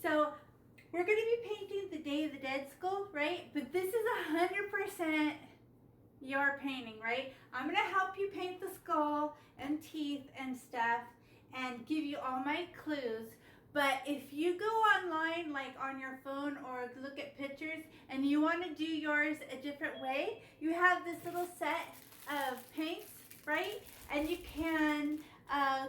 So we're going to be painting the Day of the Dead skull, right? But this is 100% your painting, right? I'm going to help you paint the skull and teeth and stuff and give you all my clues. But if you go online, like on your phone, or look at pictures, and you want to do yours a different way, you have this little set of paints, right? And you can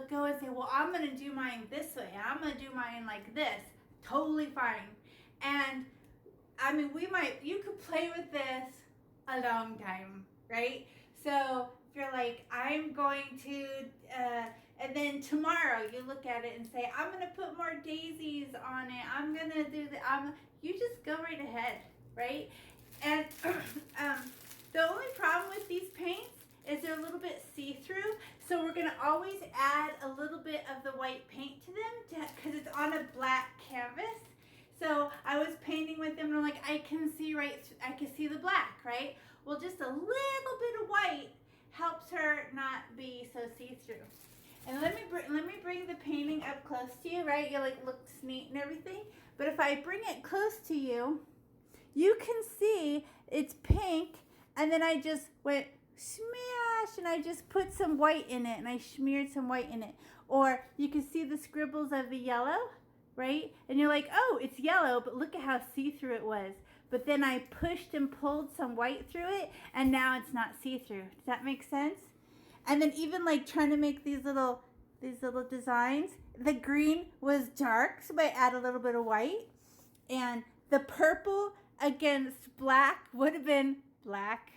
go and say, well, I'm going to do mine this way. I'm going to do mine like this. Totally fine. And I mean, you could play with this a long time, right? So if you're like, I'm going to, and then tomorrow you look at it and say, I'm going to put more daisies on it. I'm going to do you just go right ahead, right? And the only problem with these paints is they're a little bit see-through. So we're going to always add a little bit of the white paint to them because it's on a black canvas. So I was painting with them and I'm like, I can see the black, right? Well, just a little bit of white helps her not be so see-through. And let me bring the painting up close to you, right? You like looks neat and everything. But if I bring it close to you, you can see it's pink, and then I just went smash and I just put some white in it and I smeared some white in it. Or you can see the scribbles of the yellow, right? And you're like, oh, it's yellow, but look at how see-through it was. But then I pushed and pulled some white through it, and now it's not see-through. Does that make sense? And then even like trying to make these little designs, the green was dark, so I add a little bit of white. And the purple against black would have been black.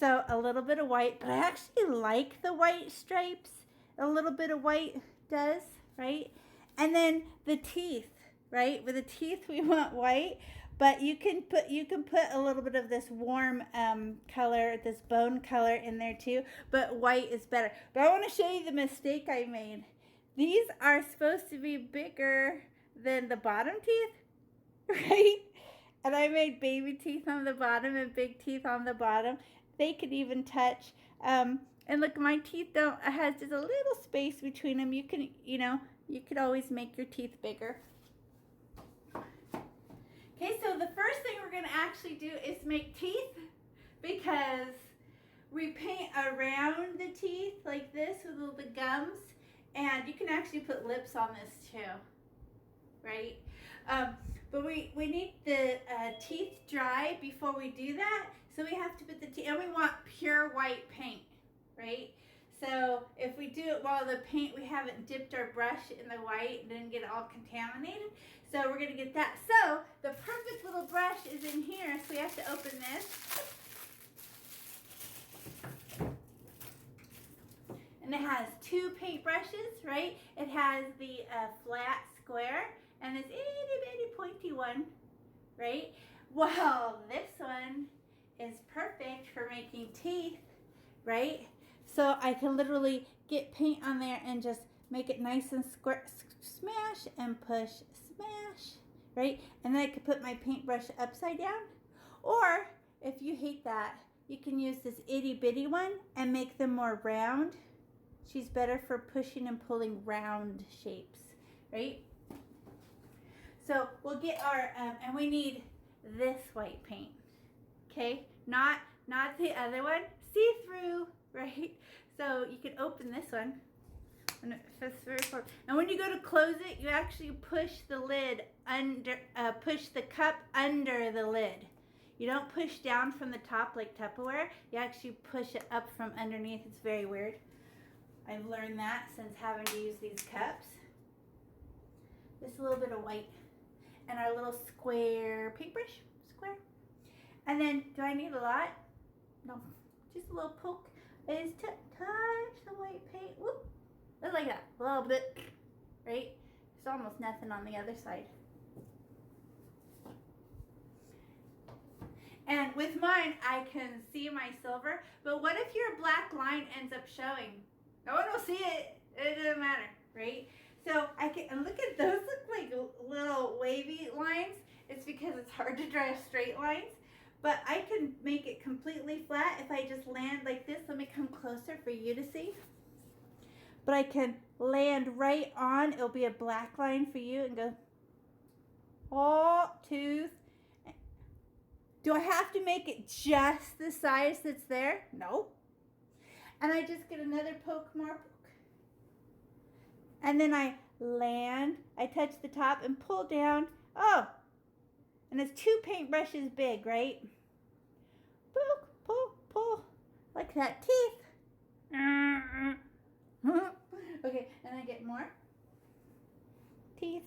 So a little bit of white, but I actually like the white stripes. A little bit of white does, right? And then the teeth, right? With the teeth we want white, but you can put a little bit of this warm color, this bone color in there too, but white is better. But I want to show you the mistake I made. These are supposed to be bigger than the bottom teeth, right? And I made baby teeth on the bottom and big teeth on the bottom. They could even touch. And look, my teeth has just a little space between them. You could always make your teeth bigger. Okay, so the first thing we're going to actually do is make teeth, because we paint around the teeth like this with all the gums, and you can actually put lips on this too, right? But we need the teeth dry before we do that, so we have to put the teeth, and we want pure white paint, right? So if we do it while the paint, we haven't dipped our brush in the white and didn't get it all contaminated. So we're going to get that. So the perfect little brush is in here, so we have to open this. And it has two paint brushes, right? It has the flat square and this itty bitty pointy one, right? Well, this one is perfect for making teeth, right? So I can literally get paint on there and just make it nice and square, smash and push, smash, right? And then I could put my paintbrush upside down. Or if you hate that, you can use this itty bitty one and make them more round. She's better for pushing and pulling round shapes, right? So we'll get our, and we need this white paint, okay? Not the other one, see-through, right? So you can open this one. And when you go to close it, you actually push the lid under, push the cup under the lid. You don't push down from the top like Tupperware. You actually push it up from underneath. It's very weird. I've learned that since having to use these cups. Just a little bit of white. And our little square paintbrush. Square. And then, do I need a lot? No. Just a little poke. Is to touch the white paint. Whoop. Just like that. A little bit. Right? There's almost nothing on the other side. And with mine, I can see my silver. But what if your black line ends up showing? No one will see it. It doesn't matter, right? So I can, and look at those, look like little wavy lines. It's because it's hard to draw straight lines. But I can make it completely flat if I just land like this. Let me come closer for you to see. But I can land right on. It'll be a black line for you and go. Oh, tooth. Do I have to make it just the size that's there? No. And I just get another poke, more poke. And then I land, I touch the top and pull down. Oh, and it's 2 paintbrushes big, right? Poke, poke, pull, like that. Teeth. Okay, and I get more teeth.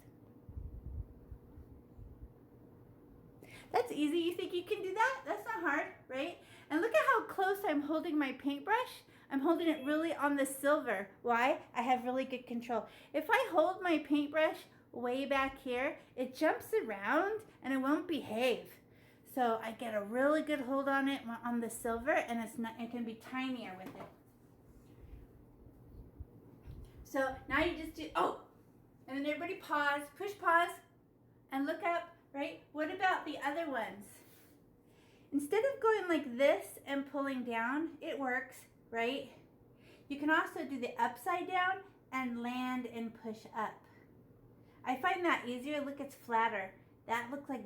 That's easy. You think you can do that? That's not hard, right? And look at how close I'm holding my paintbrush. I'm holding it really on the silver. Why? I have really good control. If I hold my paintbrush way back here, it jumps around and it won't behave. So I get a really good hold on it on the silver, and it can be tinier with it. So now you just do, and then everybody pause, push pause, and look up, right? What about the other ones? Instead of going like this and pulling down, it works, right? You can also do the upside down and land and push up. I find that easier. Look, it's flatter. That looks like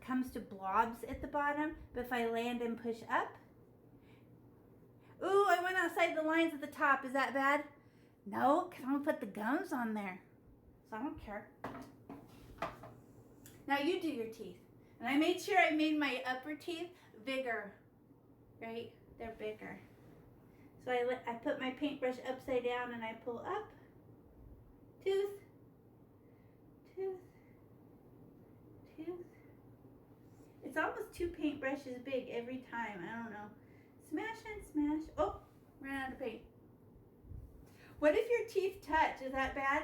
comes to blobs at the bottom, but if I land and push up, ooh, I went outside the lines at the top. Is that bad? No, because I'm going to put the gums on there. So I don't care. Now you do your teeth. And I made sure I made my upper teeth bigger, right? They're bigger. So I put my paintbrush upside down and I pull up. Tooth. Tooth. Tooth. It's almost 2 paintbrushes big every time. I don't know. Smash and smash. Oh, ran out of paint. What if your teeth touch? Is that bad?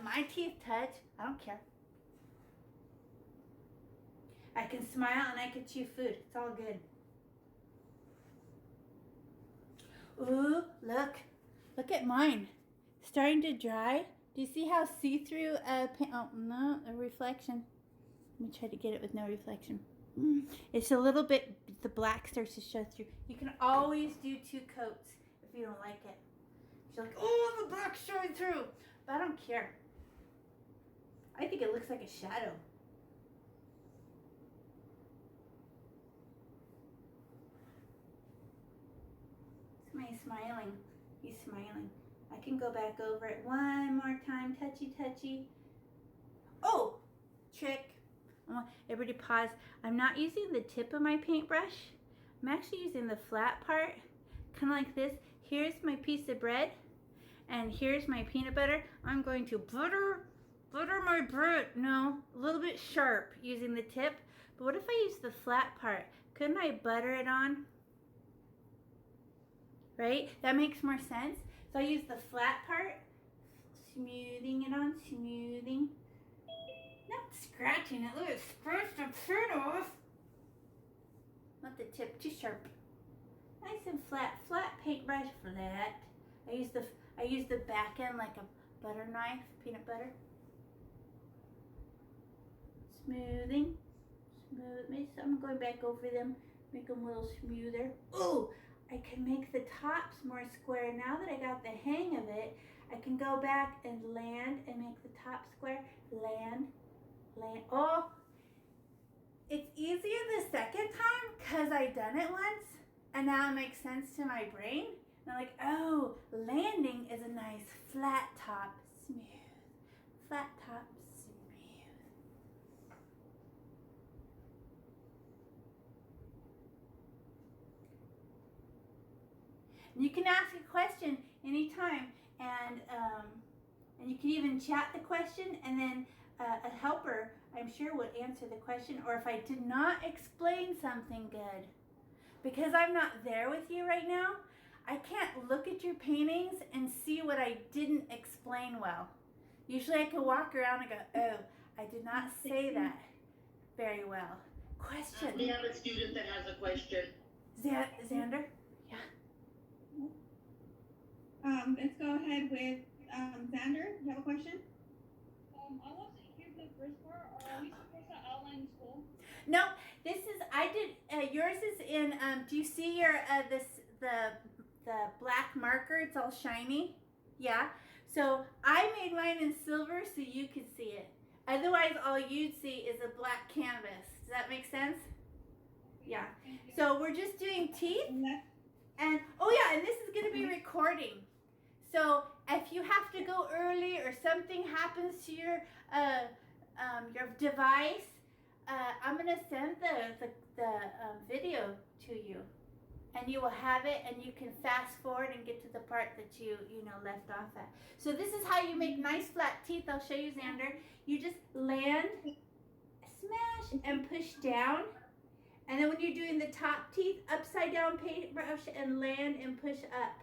My teeth touch. I don't care. I can smile and I can chew food. It's all good. Ooh, look. Look at mine. Starting to dry. Do you see how see-through paint? Oh, no, a reflection. Let me try to get it with no reflection. It's a little bit, the black starts to show through. You can always do 2 coats if you don't like it. You're like, oh, the black's showing through. But I don't care. I think it looks like a shadow. Somebody's smiling. He's smiling. I can go back over it one more time. Touchy, touchy. Oh, trick. Everybody pause. I'm not using the tip of my paintbrush. I'm actually using the flat part, kind of like this. Here's my piece of bread, and here's my peanut butter. I'm going to butter my bread. No, a little bit sharp using the tip. But what if I use the flat part? Couldn't I butter it on? Right? That makes more sense. So I use the flat part, smoothing it on, smoothing. Not scratching it. Look, it scratched the print off. Not the tip, too sharp. Nice and flat. Flat paintbrush, flat. I use the back end like a butter knife, peanut butter. Smoothing. Smooth. I'm going back over them, make them a little smoother. Ooh, I can make the tops more square. Now that I got the hang of it, I can go back and land and make the top square. Land. Oh, it's easier the second time because I done it once, and now it makes sense to my brain. And I'm like, oh, landing is a nice flat top, smooth. Flat top, smooth. And you can ask a question anytime, and you can even chat the question, and then a helper, I'm sure, would answer the question, or if I did not explain something good. Because I'm not there with you right now, I can't look at your paintings and see what I didn't explain well. Usually I can walk around and go, oh, I did not say that very well. Question. We have a student that has a question. Xander? Yeah. Let's go ahead with Xander. You have a question? I wasn't here for the first part. Are we supposed to outline the school? No, this is, I did, yours is in, do you see your, the black marker? It's all shiny. Yeah. So I made mine in silver so you could see it. Otherwise, all you'd see is a black canvas. Does that make sense? Yeah. So we're just doing teeth. And, oh yeah, and this is going to be recording. So if you have to go early or something happens to your device, I'm going to send the video to you. And you will have it, and you can fast forward and get to the part that you left off at. So this is how you make nice flat teeth. I'll show you, Xander. You just land, smash, and push down. And then when you're doing the top teeth, upside down paintbrush and land and push up.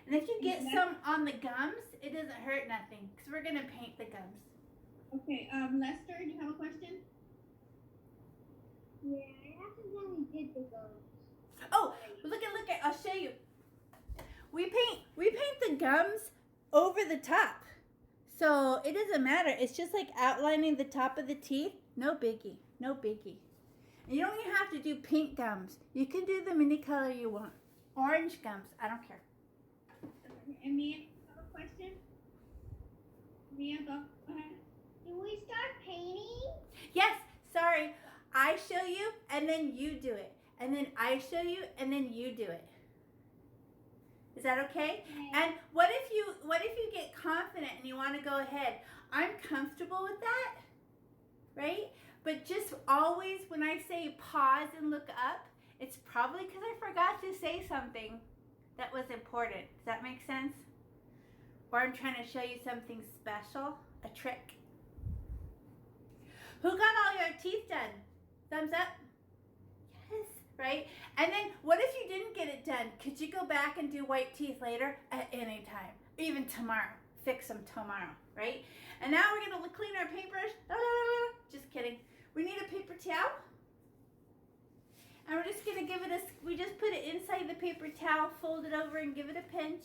And if you get some on the gums, it doesn't hurt nothing because we're going to paint the gums. Okay, Lester, do you have a question? Yeah, I accidentally did the gums. Oh, look at, I'll show you. We paint the gums over the top. So it doesn't matter. It's just like outlining the top of the teeth. No biggie. No biggie. And you don't even have to do pink gums. You can do them any color you want. Orange gums. I don't care. And Mia, you have a question? Mia, go ahead. Do we start painting? Yes. Sorry. I show you and then you do it. And then I show you and then you do it. Is that okay? And what if you get confident and you want to go ahead? I'm comfortable with that, right? But just always when I say pause and look up, it's probably because I forgot to say something that was important. Does that make sense? Or I'm trying to show you something special, a trick. Who got all your teeth done? Thumbs up? Yes, right? And then what if you didn't get it done? Could you go back and do white teeth later? At any time, even tomorrow. Fix them tomorrow, right? And now we're going to clean our paintbrush. Just kidding. We need a paper towel. And we're just going to give it we just put it inside the paper towel, fold it over and give it a pinch.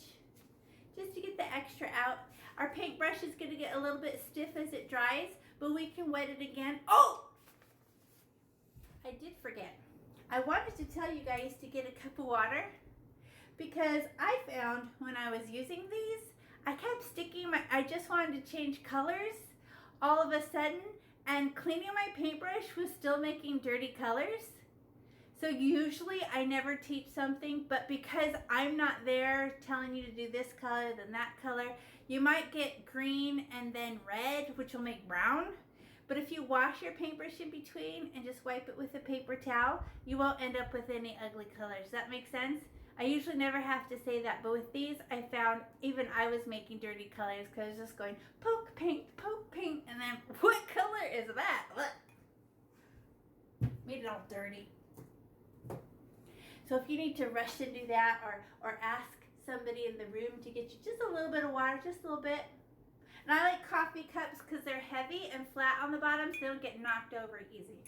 Just to get the extra out. Our paintbrush is going to get a little bit stiff as it dries, but we can wet it again. Oh! I did forget. I wanted to tell you guys to get a cup of water because I found when I was using these, I kept sticking I just wanted to change colors all of a sudden, and cleaning my paintbrush was still making dirty colors. So usually I never teach something, but because I'm not there telling you to do this color, then that color, you might get green and then red, which will make brown. But if you wash your paintbrush in between and just wipe it with a paper towel, you won't end up with any ugly colors. Does that make sense? I usually never have to say that, but with these, I found even I was making dirty colors because I was just going poke, paint, and then what color is that? Look. Made it all dirty. So if you need to rush to do that or ask somebody in the room to get you just a little bit of water, just a little bit. And I like coffee cups because they're heavy and flat on the bottom so they don't get knocked over easy.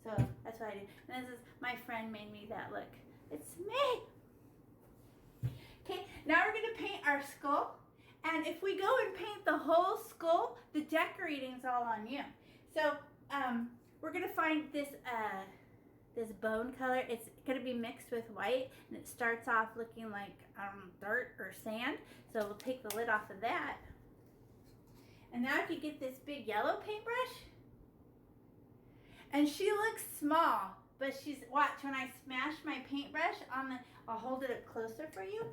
So that's what I do. And this is, my friend made me that look. It's me. Okay, now we're going to paint our skull. And if we go and paint the whole skull, the decorating's all on you. So we're going to find this this bone color. It's going to be mixed with white. And it starts off looking like dirt or sand. So we'll take the lid off of that. And now if you get this big yellow paintbrush, and she looks small, but she's, watch, when I smash my paintbrush on the, I'll hold it up closer for you.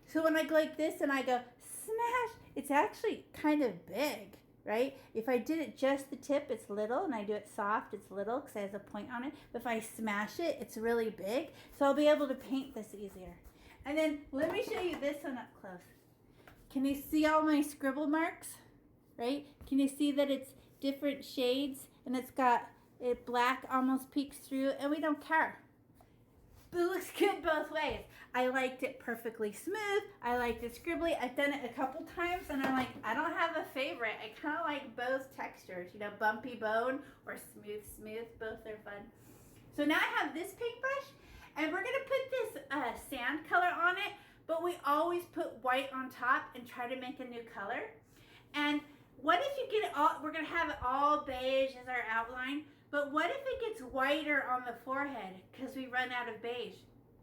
So when I go like this and I go smash, it's actually kind of big, right? If I did it just the tip, it's little, and I do it soft, it's little because it has a point on it. But if I smash it, it's really big. So I'll be able to paint this easier. And then let me show you this one up close. Can you see all my scribble marks, right? Can you see that it's different shades and it's got it black almost peeks through, and we don't care. But it looks good both ways. I liked it perfectly smooth. I liked it scribbly. I've done it a couple times and I'm like, I don't have a favorite. I kind of like both textures, you know, bumpy bone or smooth. Both are fun. So now I have this paintbrush and we're going to put this sand color on it, but we always put white on top and try to make a new color. And what if you get it all, we're going to have it all beige as our outline, but what if it gets whiter on the forehead because we run out of beige?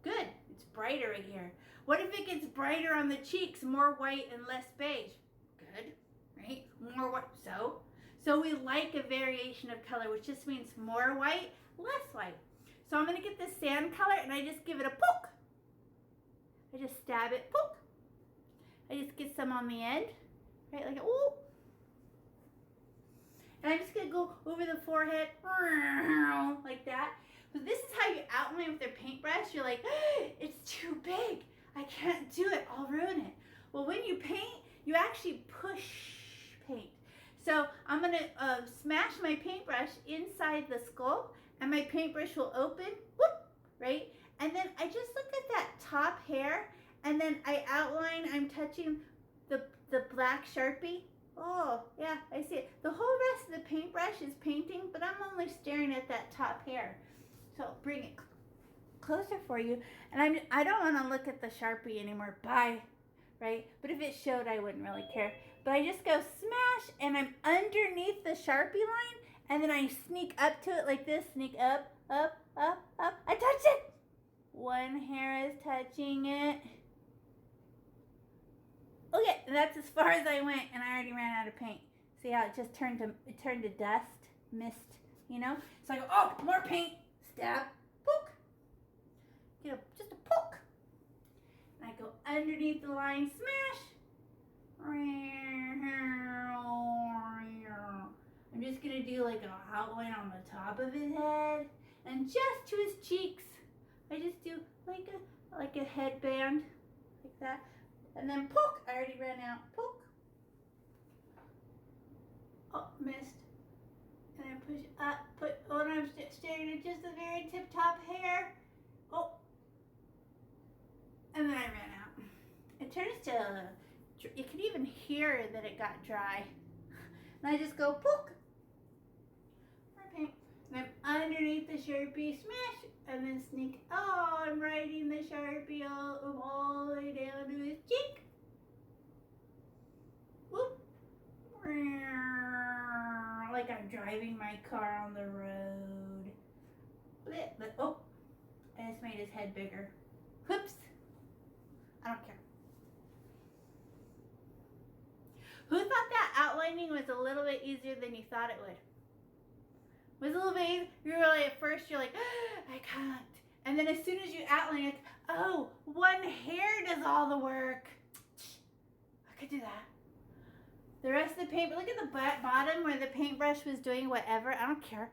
Good, it's brighter right here. What if it gets brighter on the cheeks, more white and less beige? Good, right? More white, so So we like a variation of color, which just means more white, less white. So I'm going to get this sand color and I just give it a poke. I just stab it, poke. I just get some on the end, right, like, ooh. And I'm just going to go over the forehead, like that. So this is how you outline with your paintbrush. You're like, it's too big. I can't do it. I'll ruin it. Well, when you paint, you actually push paint. So I'm going to smash my paintbrush inside the skull, and my paintbrush will open, whoop, right? And then I just look at that top hair, and then I outline, I'm touching the black Sharpie. Oh, yeah, I see it. The whole rest of the paintbrush is painting, but I'm only staring at that top hair. So I'll bring it closer for you. And I don't want to look at the Sharpie anymore. Bye. Right? But if it showed, I wouldn't really care. But I just go smash, and I'm underneath the Sharpie line, and then I sneak up to it like this. Sneak up, up, up, up. I touch it. One hair is touching it. Okay, that's as far as I went, and I already ran out of paint. See how it just turned to dust, mist, you know? So I go, oh, more paint. Stab, poke. Just a poke. And I go underneath the line, smash. I'm just gonna do like an outline on the top of his head and just to his cheeks. I just do like a headband, like that. And then poke. I already ran out. Poke. Oh, missed. And then push up. And I'm staring at just the very tip top hair. Oh. And then I ran out. It turns to, you can even hear that it got dry. And I just go poke. Okay. And I'm underneath the Sharpie, smash. And then sneak. Oh, I'm writing the Sharpie all the way down to his cheek. Whoop. Like I'm driving my car on the road. But oh, I just made his head bigger. Whoops. I don't care. Who thought that outlining was a little bit easier than you thought it would? Was a little bit easier? You were like, at first you're like, I can't. And then as soon as you outline it, oh, one hair does all the work. I could do that. The rest of the paint, but look at the bottom where the paintbrush was doing whatever. I don't care.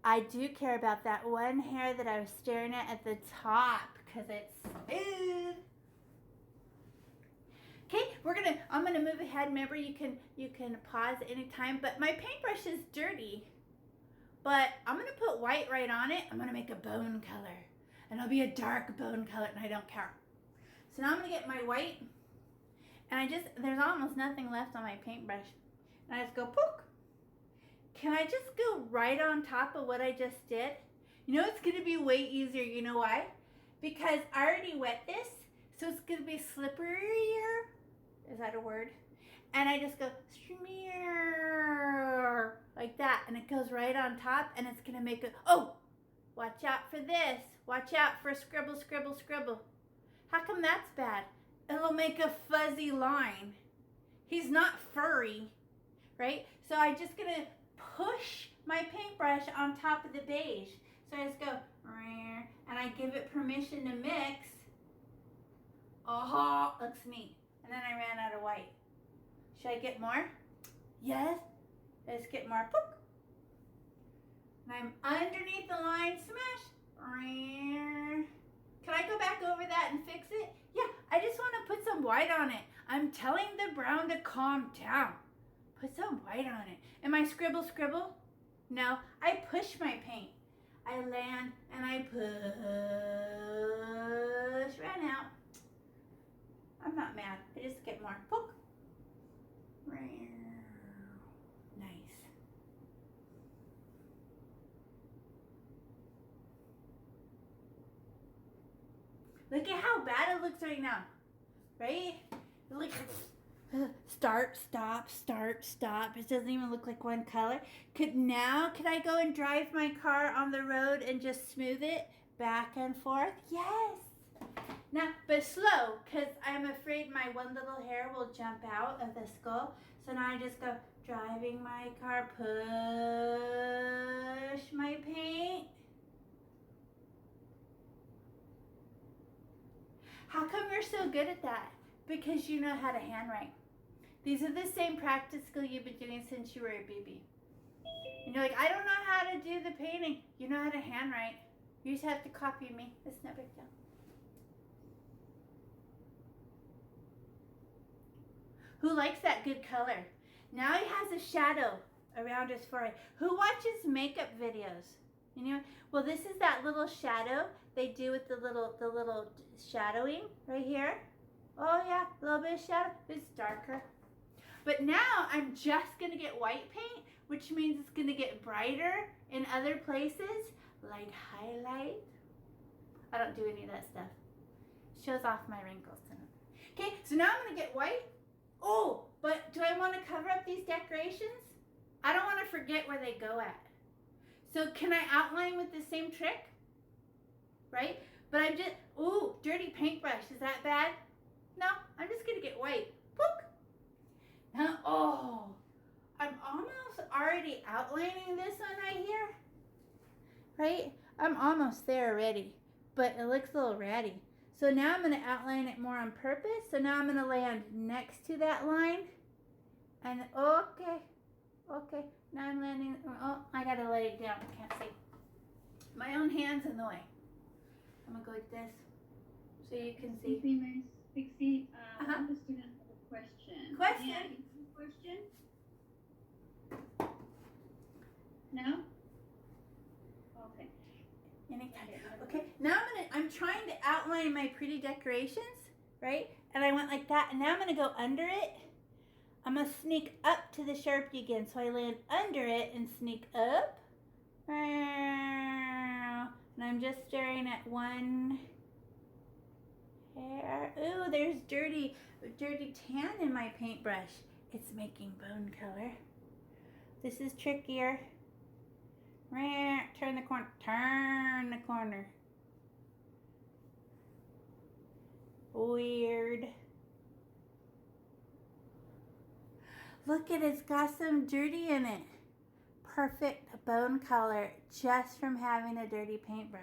I do care about that one hair that I was staring at the top because it's smooth. Okay, I'm gonna move ahead. Remember, you can pause at any time. But my paintbrush is dirty. But I'm gonna put white right on it. I'm gonna make a bone color, and it'll be a dark bone color, and I don't care. So now I'm gonna get my white. And there's almost nothing left on my paintbrush. And I just go, poke. Can I just go right on top of what I just did? You know it's going to be way easier. You know why? Because I already wet this. So it's going to be slipperier. Is that a word? And I just go, smear. Like that. And it goes right on top. And it's going to make it, oh, watch out for this. Watch out for scribble, scribble, scribble. How come that's bad? It'll make a fuzzy line. He's not furry, right? So I'm just gonna push my paintbrush on top of the beige. So I just go, and I give it permission to mix. Oh, looks neat. And then I ran out of white. Should I get more? Yes. Let's get more. Poop. And I'm underneath the line, smash. Can I go back over that and fix it? Yeah, I just want to put some white on it. I'm telling the brown to calm down. Put some white on it. Am I scribble, scribble? No, I push my paint. I land and I push. Ran out. I'm not mad. I just get more. Poke. Nice. Look at how bad it looks right now, right? Look, start, stop, start, stop. It doesn't even look like one color. Could I go and drive my car on the road and just smooth it back and forth? Yes. Now, but slow, because I I'm afraid my one little hair will jump out of the skull. So now I just go, driving my car, push my paint. How come you're so good at that? Because you know how to handwrite. These are the same practice skill you've been doing since you were a baby. And you're like, I don't know how to do the painting. You know how to handwrite. You just have to copy me. It's no big deal. Who likes that good color? Now he has a shadow around his forehead. Who watches makeup videos? You know, well, this is that little shadow they do with the little shadowing right here. Oh yeah, a little bit of shadow. It's darker. But now I'm just gonna get white paint, which means it's gonna get brighter in other places, like highlight. I don't do any of that stuff. Shows off my wrinkles tonight. Okay, so now I'm gonna get white. Oh, but do I want to cover up these decorations? I don't want to forget where they go at. So can I outline with the same trick? Right? But I'm just, ooh, dirty paintbrush. Is that bad? No, I'm just going to get white. Boop. Now, oh, I'm almost already outlining this one right here. Right? I'm almost there already. But it looks a little ratty. So now I'm going to outline it more on purpose. So now I'm going to land next to that line. And okay. Now I'm landing. Oh, I got to lay it down. I can't see. My own hand's in the way. I'm going to go like this so you can see. Excuse me, Miss Pixie. Uh-huh. One of the students has a question. Question? Yeah, is there a question? No? Okay. Anytime. Okay, now I'm trying to outline my pretty decorations, right? And I went like that, and now I'm gonna go under it. I'm gonna sneak up to the Sharpie again, so I land under it and sneak up. And I'm just staring at one hair. Ooh, there's dirty tan in my paintbrush. It's making bone color. This is trickier. Turn the corner. Weird. Look at it, it's got some dirty in it. Perfect bone color just from having a dirty paintbrush.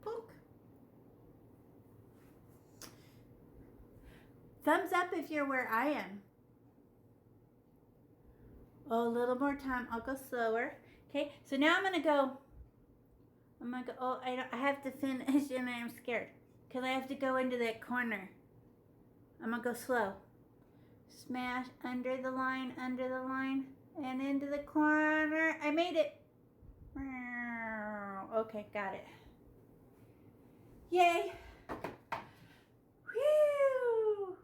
Poke. Thumbs up if you're where I am. Oh, a little more time. I'll go slower. Okay, so now I'm gonna go. Oh, I have to finish and I'm scared because I have to go into that corner. I'm gonna go slow. Smash under the line, and into the corner. I made it. Okay, got it. Yay. Whew.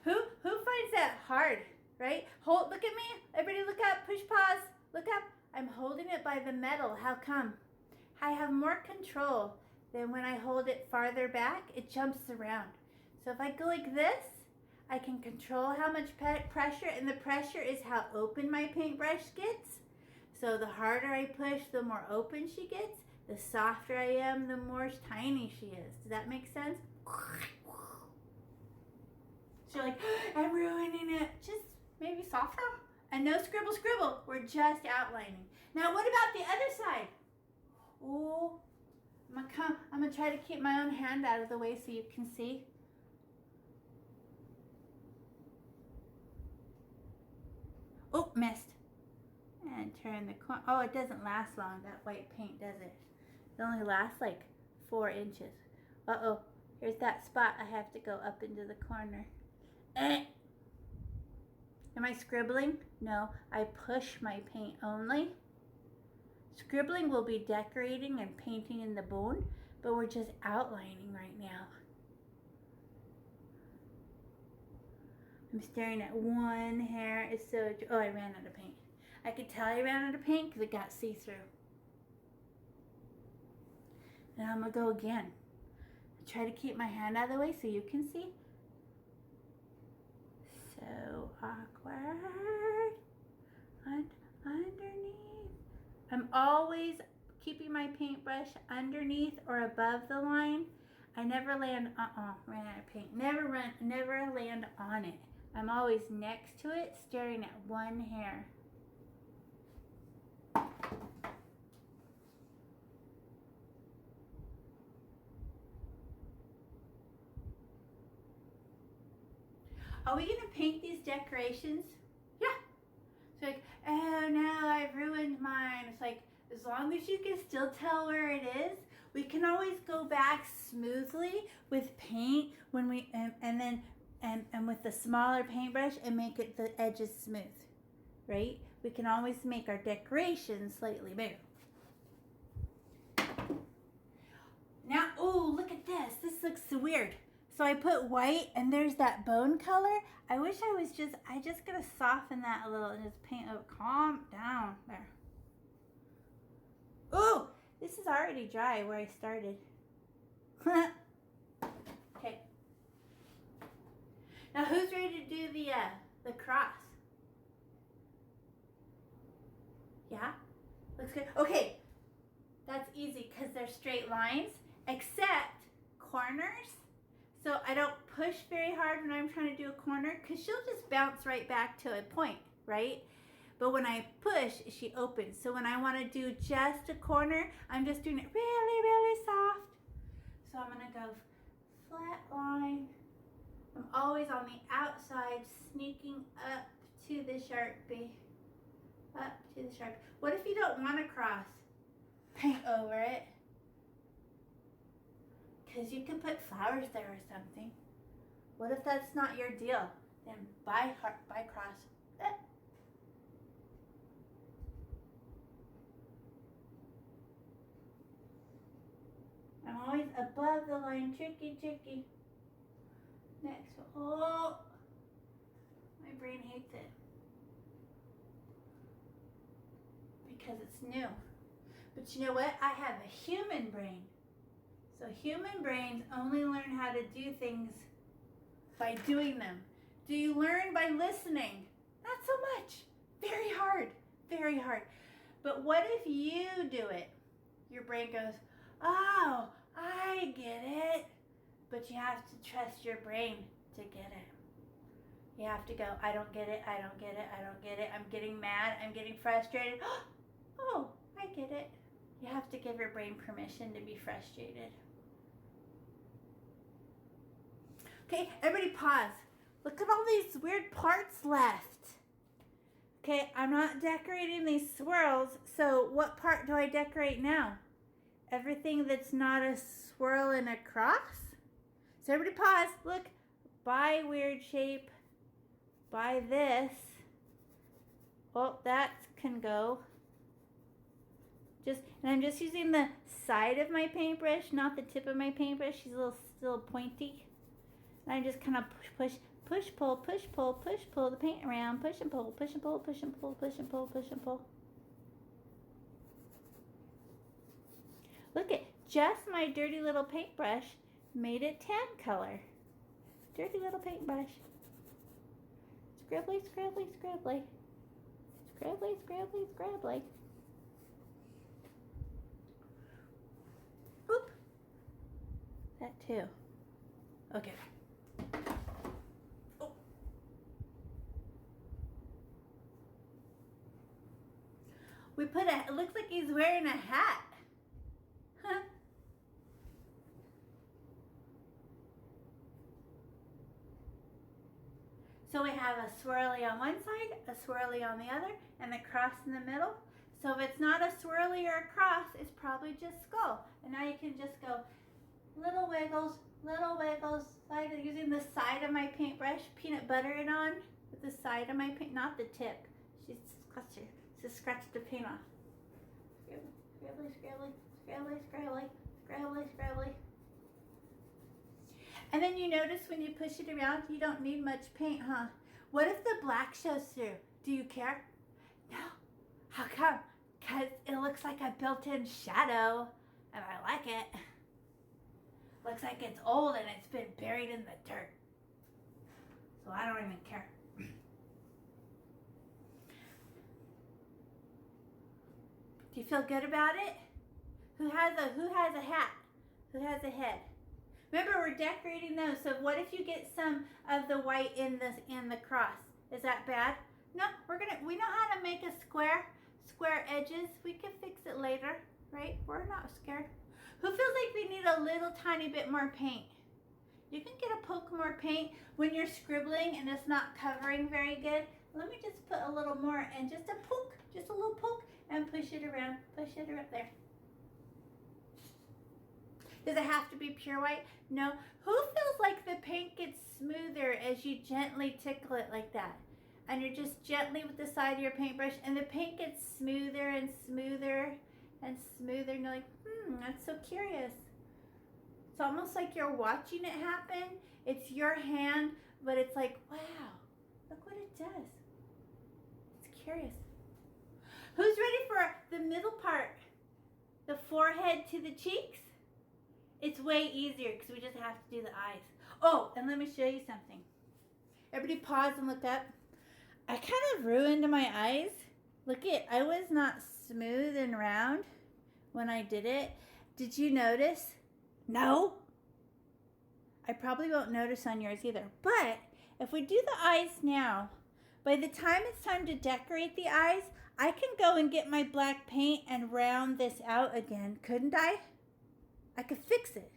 Who finds that hard, right? Look at me. Everybody look up, push pause, look up. I'm holding it by the metal. How come? I have more control than when I hold it farther back. It jumps around. So if I go like this, I can control how much pressure, and the pressure is how open my paintbrush gets. So the harder I push, the more open she gets. The softer I am, the more tiny she is. Does that make sense? So like, I'm ruining it. Just maybe softer. And no scribble. We're just outlining. Now what about the other side? Oh, I'm gonna try to keep my own hand out of the way so you can see. Oh, missed. And turn the corner. Oh, it doesn't last long, that white paint, does it? It only lasts like 4 inches. Uh-oh, here's that spot. I have to go up into the corner. Am I scribbling? No, I push my paint only. Scribbling will be decorating and painting in the bone, but we're just outlining right now. I'm staring at one hair. It's so, oh, I ran out of paint. I could tell I ran out of paint because it got see-through. And I'm gonna go again. Try to keep my hand out of the way so you can see. So awkward. Underneath. I'm always keeping my paintbrush underneath or above the line. I never land, ran out of paint. Never land on it. I'm always next to it, staring at one hair. Are we gonna paint these decorations? Yeah. It's like, oh no, I've ruined mine. It's like, as long as you can still tell where it is, we can always go back smoothly with paint when we and with the smaller paintbrush and make it the edges smooth, right? We can always make our decorations slightly bigger. Now, oh, look at this. This looks so weird. So I put white and there's that bone color. I wish I just gotta soften that a little and just paint, calm down there. Ooh, this is already dry where I started. Okay. Now who's ready to do the cross? Yeah? Looks good. Okay. That's easy because they're straight lines, except corners. So I don't push very hard when I'm trying to do a corner because she'll just bounce right back to a point, right? But when I push, she opens. So when I want to do just a corner, I'm just doing it really, really soft. So I'm going to go flat line. I'm always on the outside, sneaking up to the Sharpie. Up to the Sharpie. What if you don't want to cross? Paint over it. Because you can put flowers there or something. What if that's not your deal? Then buy cross. I'm always above the line. Tricky. Next one. Oh, my brain hates it. Because it's new. But you know what? I have a human brain. So human brains only learn how to do things by doing them. Do you learn by listening? Not so much. Very hard. Very hard. But what if you do it? Your brain goes, oh, I get it. But you have to trust your brain to get it. You have to go, I don't get it. I'm getting mad. I'm getting frustrated. Oh, I get it. You have to give your brain permission to be frustrated. Okay, everybody pause. Look at all these weird parts left. Okay, I'm not decorating these swirls, so what part do I decorate now? Everything that's not a swirl and a cross? So everybody pause. Look, buy weird shape. Buy this. Oh, that can go. And I'm just using the side of my paintbrush, not the tip of my paintbrush. She's a little still pointy. And I just kind of push, pull the paint around. Push and pull. Look at just my dirty little paintbrush made it tan color. Dirty little paintbrush. Scribbly. Oop. That too. Okay. Oh. It looks like he's wearing a hat. Huh. So we have a swirly on one side, a swirly on the other, and the cross in the middle. So if it's not a swirly or a cross, it's probably just skull. And now you can just go little wiggles, using the side of my paintbrush, peanut butter it on with the side of my paint, not the tip. She's just scratch the paint off. Scrabbly. And then you notice when you push it around, you don't need much paint, huh? What if the black shows through? Do you care? No. How come? Because it looks like a built-in shadow, and I like it. Looks like it's old and it's been buried in the dirt. So I don't even care. Do you feel good about it? Who has a hat? Who has a head? Remember, we're decorating those. So what if you get some of the white in the cross? Is that bad? No, we know how to make a square edges. We can fix it later, right? We're not scared. Who feels like they need a little tiny bit more paint? You can get a poke more paint when you're scribbling and it's not covering very good. Let me just put a little more and just a poke, just a little poke, and push it around there. Does it have to be pure white? No. Who feels like the paint gets smoother as you gently tickle it like that? And you're just gently with the side of your paintbrush and the paint gets smoother and smoother and smoother. And you're like, that's so curious. It's almost like you're watching it happen. It's your hand, but it's like, wow, look what it does. It's curious. Who's ready for the middle part? The forehead to the cheeks? It's way easier because we just have to do the eyes. Oh, and let me show you something. Everybody pause and look up. I kind of ruined my eyes. Look it, I was not smooth and round when I did it. Did you notice? No? I probably won't notice on yours either. But if we do the eyes now, by the time it's time to decorate the eyes, I can go and get my black paint and round this out again, couldn't I? I could fix it.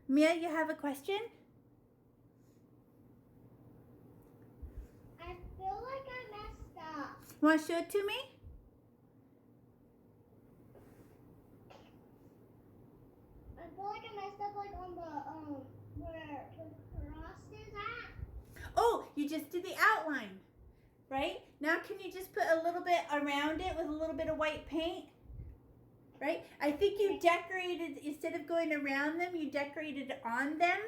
Mia, you have a question? I feel like I messed up. Want to show it to me? I feel like I messed up like on the where the cross is at. Oh, you just did the outline, right? Now can you just put a little bit around it with a little bit of white paint? Right? I think you decorated, instead of going around them, you decorated on them.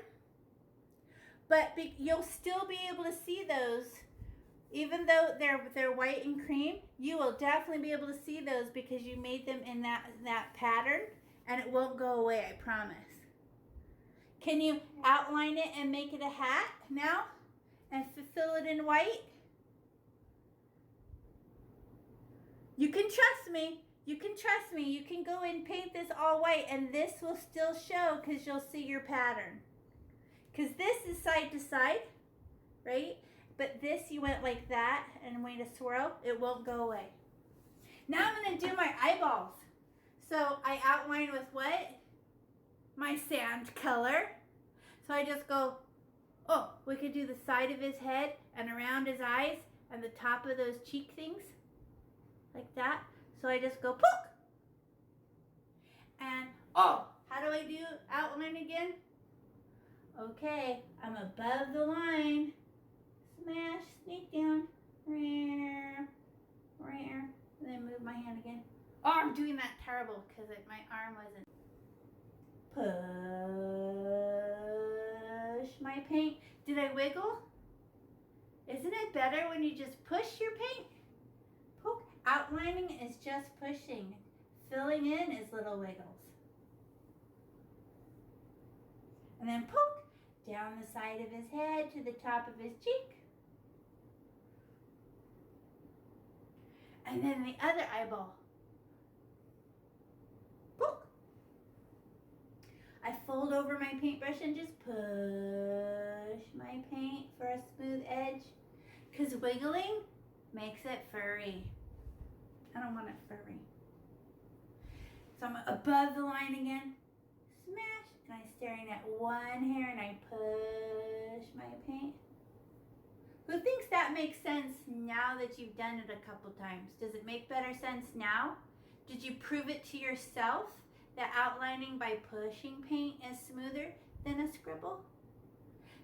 But you'll still be able to see those. Even though they're white and cream, you will definitely be able to see those because you made them in that pattern. And it won't go away, I promise. Can you outline it and make it a hat now? And fill it in white? You can trust me. You can trust me. You can go and paint this all white and this will still show because you'll see your pattern. Because this is side to side, right? But this you went like that and made a swirl. It won't go away. Now I'm going to do my eyeballs. So I outline with what? My sand color. So I just go, oh, we could do the side of his head and around his eyes and the top of those cheek things. Like that. So I just go poke. And oh, how do I do outline again? Okay, I'm above the line. Smash, sneak down. And then move my hand again. Oh, I'm doing that terrible because my arm wasn't. Push my paint. Did I wiggle? Isn't it better when you just push your paint? Poke. Outlining is just pushing. Filling in is little wiggles. And then poke down the side of his head to the top of his cheek. And then the other eyeball. Poke. I fold over my paintbrush and just push my paint for a smooth edge. Because wiggling makes it furry. I don't want it furry. So I'm above the line again. Smash. And I'm staring at one hair and I push my paint. Who thinks that makes sense now that you've done it a couple times? Does it make better sense now? Did you prove it to yourself that outlining by pushing paint is smoother than a scribble?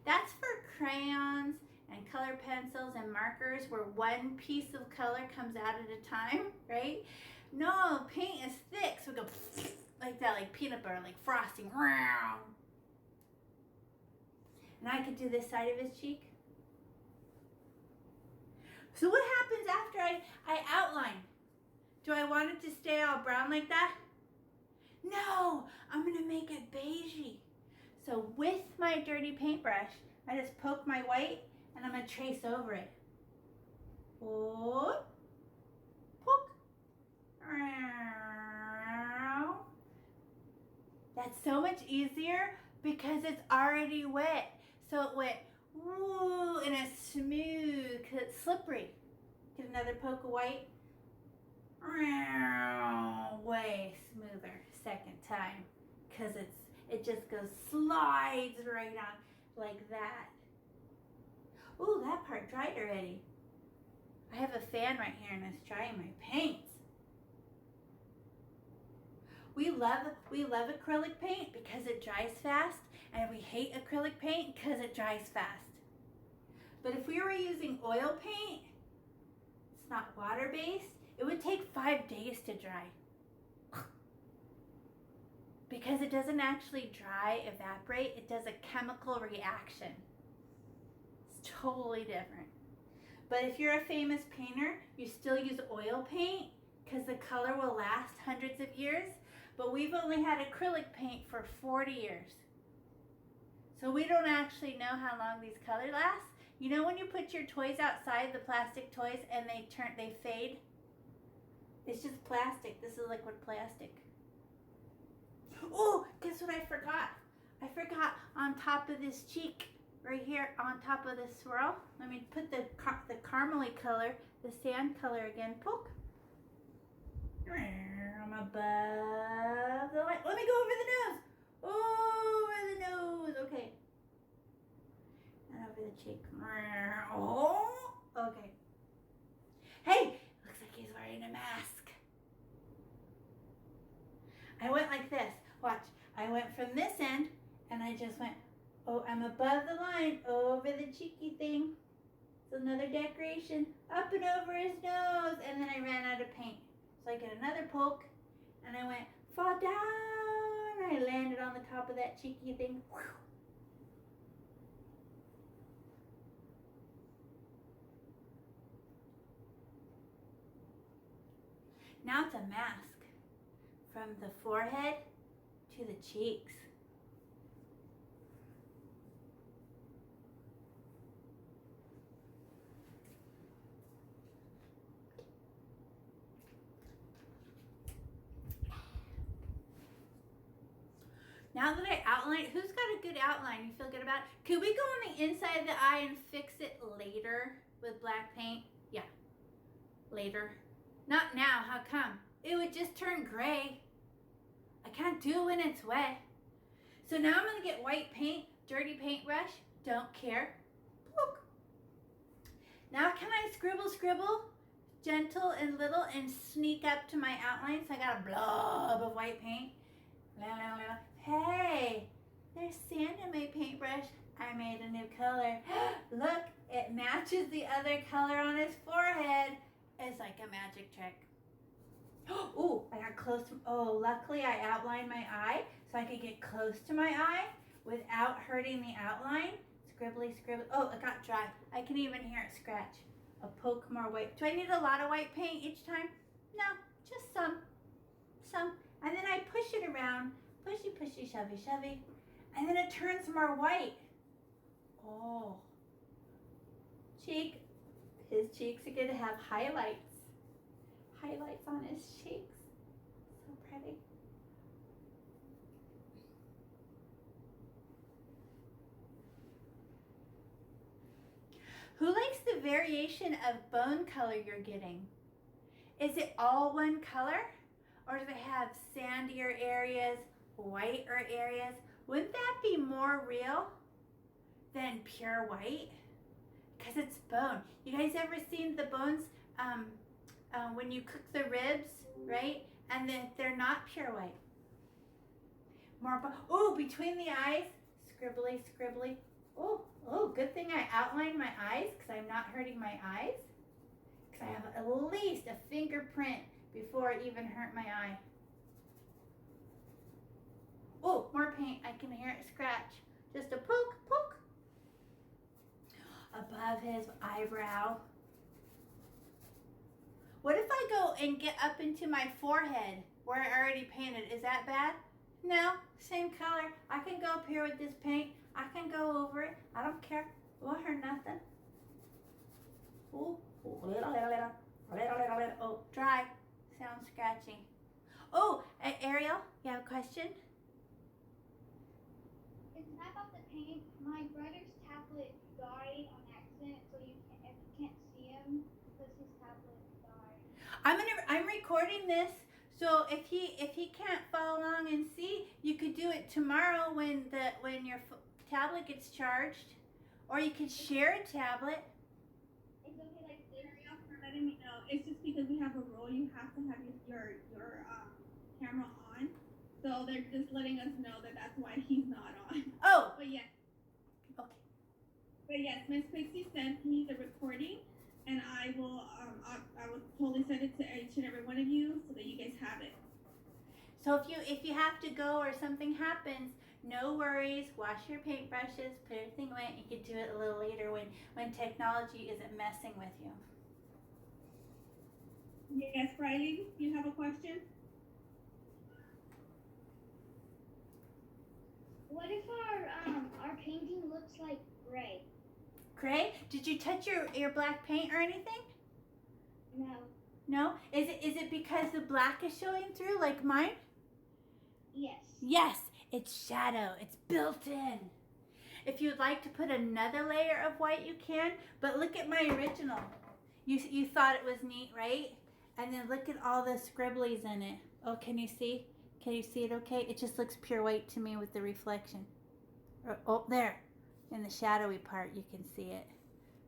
That's for crayons and color pencils and markers where one piece of color comes out at a time, right? No, paint is thick, so we go like that, like peanut butter, like frosting. And I could do this side of his cheek. So what happens after I outline? Do I want it to stay all brown like that? No, I'm gonna make it beigey. So with my dirty paintbrush, I just poke my white and I'm gonna trace over it. Poke. That's so much easier because it's already wet. So it went woo, and it's smooth because it's slippery. Get another poke of white. Way smoother second time because it just goes slides right on like that. Ooh, that part dried already. I have a fan right here and it's drying my paints. We love acrylic paint because it dries fast, and we hate acrylic paint because it dries fast. But if we were using oil paint, it's not water-based, it would take 5 days to dry. Because it doesn't actually dry, evaporate, it does a chemical reaction. It's totally different. But if you're a famous painter, you still use oil paint because the color will last hundreds of years. But we've only had acrylic paint for 40 years. So we don't actually know how long these colors last. You know when you put your toys outside, the plastic toys, and they fade? It's just plastic. This is liquid plastic. Oh, guess what I forgot? I forgot on top of this cheek, right here on top of this swirl. Let me put the caramely color, the sand color again. Poke. I'm above the line. Let me go over the nose. Over the nose. Okay. And over the cheek. Oh. Okay. Hey, looks like he's wearing a mask. I went like this. Watch. I went from this end and I just went, oh, I'm above the line, over the cheeky thing. It's another decoration. Up and over his nose. And then I ran out of paint. So I get another poke, and I went, fall down. I landed on the top of that cheeky thing. Now it's a mask from the forehead to the cheeks. Now that I outlined, who's got a good outline? You feel good about it? Could we go on the inside of the eye and fix it later with black paint? Yeah, later. Not now, how come? It would just turn gray. I can't do it when it's wet. So now I'm gonna get white paint, dirty paintbrush, don't care. Poke. Now can I scribble, gentle and little, and sneak up to my outline? So I got a blob of white paint. Hey, there's sand in my paintbrush. I made a new color. Look, it matches the other color on his forehead. It's like a magic trick. Oh, I got close to, oh, luckily I outlined my eye so I could get close to my eye without hurting the outline. Scribbly, scribbly. Oh, it got dry. I can even hear it scratch. A poke more white. Do I need a lot of white paint each time? No, just some. And then I push it around. Pushy, pushy, shovey, shovey. And then it turns more white. Oh. Cheek. His cheeks are going to have highlights. Highlights on his cheeks. So pretty. Who likes the variation of bone color you're getting? Is it all one color? Or do they have sandier areas, whiter areas? Wouldn't that be more real than pure white? Because it's bone. You guys ever seen the bones when you cook the ribs, right? And then they're not pure white. More bone. Oh, between the eyes, scribbly, scribbly. Oh, good thing I outlined my eyes because I'm not hurting my eyes. Because I have at least a fingerprint before it even hurt my eye. Oh, more paint. I can hear it scratch. Just a poke, poke. Above his eyebrow. What if I go and get up into my forehead where I already painted? Is that bad? No, same color. I can go up here with this paint. I can go over it. I don't care. It won't hurt nothing. Oh, dry. Sounds scratchy. Oh, Ariel, you have a question? It's not about the paint. My brother's tablet died on accident, so you can't see him because his tablet died. I'm recording this, so if he can't follow along and see, you could do it tomorrow when your tablet gets charged, or you could share a tablet. It's okay, like carry off for letting me know. It's just because we have a rule. You have to have your camera on, so they're just letting us know that that's why he's not on. Oh, But yes. okay. But yes, Miss Pixie sent me the recording, and I will totally send it to each and every one of you so that you guys have it. So if you have to go or something happens, no worries. Wash your paintbrushes, put everything away. You can do it a little later when technology isn't messing with you. Yes, Riley, you have a question? What if our painting looks like gray? Gray? Did you touch your black paint or anything? No. No? Is it because the black is showing through like mine? Yes. Yes, it's shadow. It's built in. If you'd like to put another layer of white, you can. But look at my original. You thought it was neat, right? And then look at all the scribblies in it. Oh, can you see? Can you see it okay? It just looks pure white to me with the reflection. Oh, there. In the shadowy part, you can see it.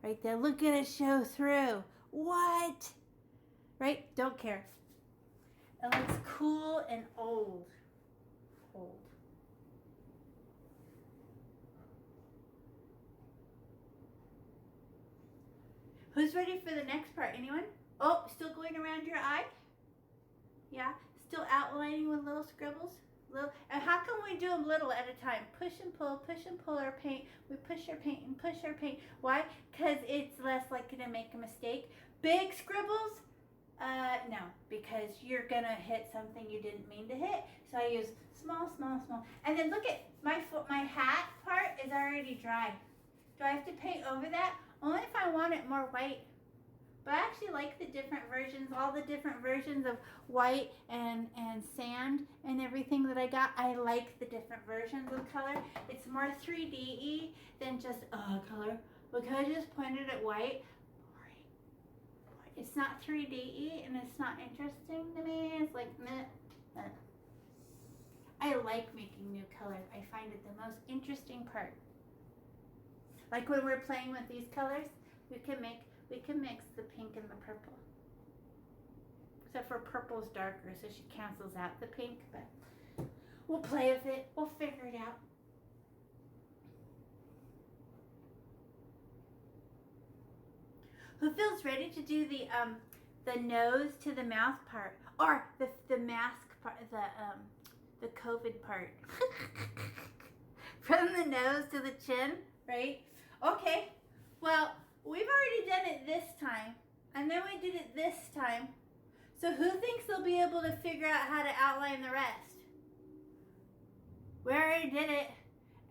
Right there. Look at it show through. What? Right? Don't care. It looks cool and old. Old. Who's ready for the next part? Anyone? Oh, still going around your eye? Yeah? Still outlining with little scribbles? And how come we do them little at a time? Push and pull our paint. We push our paint and push our paint. Why? Because it's less likely to make a mistake. Big scribbles? No, because you're going to hit something you didn't mean to hit. So I use small. And then look at my hat part is already dry. Do I have to paint over that? Only if I want it more white. But I actually like the different versions, all the different versions of white and sand and everything that I got. I like the different versions of color. It's more 3D-y than just color. Because I just pointed at white, it's not 3D-y and it's not interesting to me. It's like, meh. I like making new colors. I find it the most interesting part. Like when we're playing with these colors, we can mix the pink and the purple. Except for purple's darker, so she cancels out the pink, but we'll play with it. We'll figure it out. Who feels ready to do the nose to the mouth part, or the mask part, the COVID part, from the nose to the chin, right? Okay. Well, we've already done it this time, and then we did it this time. So who thinks they'll be able to figure out how to outline the rest? We already did it,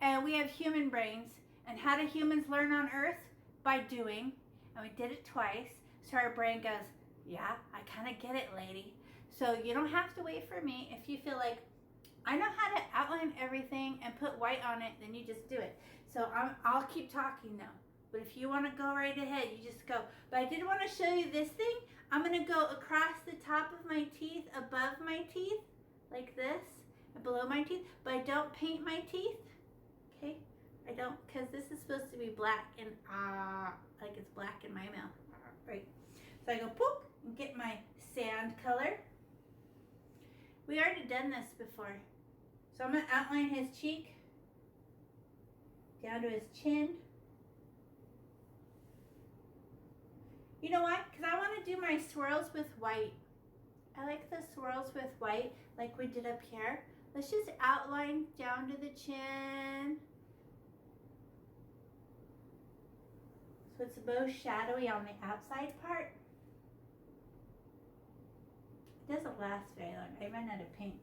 and we have human brains. And how do humans learn on Earth? By doing. And we did it twice, so our brain goes, yeah, I kind of get it, lady. So you don't have to wait for me. If you feel like, I know how to outline everything and put white on it, then you just do it. So I'll keep talking now. But if you want to go right ahead, you just go. But I did want to show you this thing. I'm going to go across the top of my teeth, above my teeth, like this, and below my teeth. But I don't paint my teeth, okay? I don't, because this is supposed to be black and like it's black in my mouth, right? So I go poop and get my sand color. We already done this before. So I'm going to outline his cheek down to his chin. You know why? Because I want to do my swirls with white. I like the swirls with white like we did up here. Let's just outline down to the chin. So it's most shadowy on the outside part. It doesn't last very long. I ran out of paint.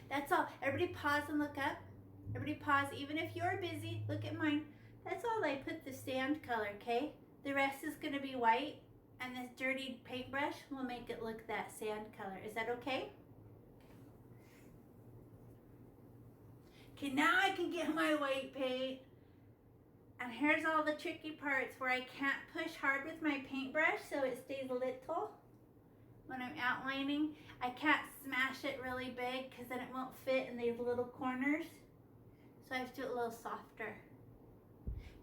That's all. Everybody pause and look up. Everybody pause. Even if you're busy, look at mine. That's all I put the sand color, okay? The rest is going to be white, and this dirty paintbrush will make it look that sand color. Is that okay? Okay, now I can get my white paint. And here's all the tricky parts where I can't push hard with my paintbrush so it stays little when I'm outlining. I can't smash it really big because then it won't fit in these little corners. So I have to do it a little softer.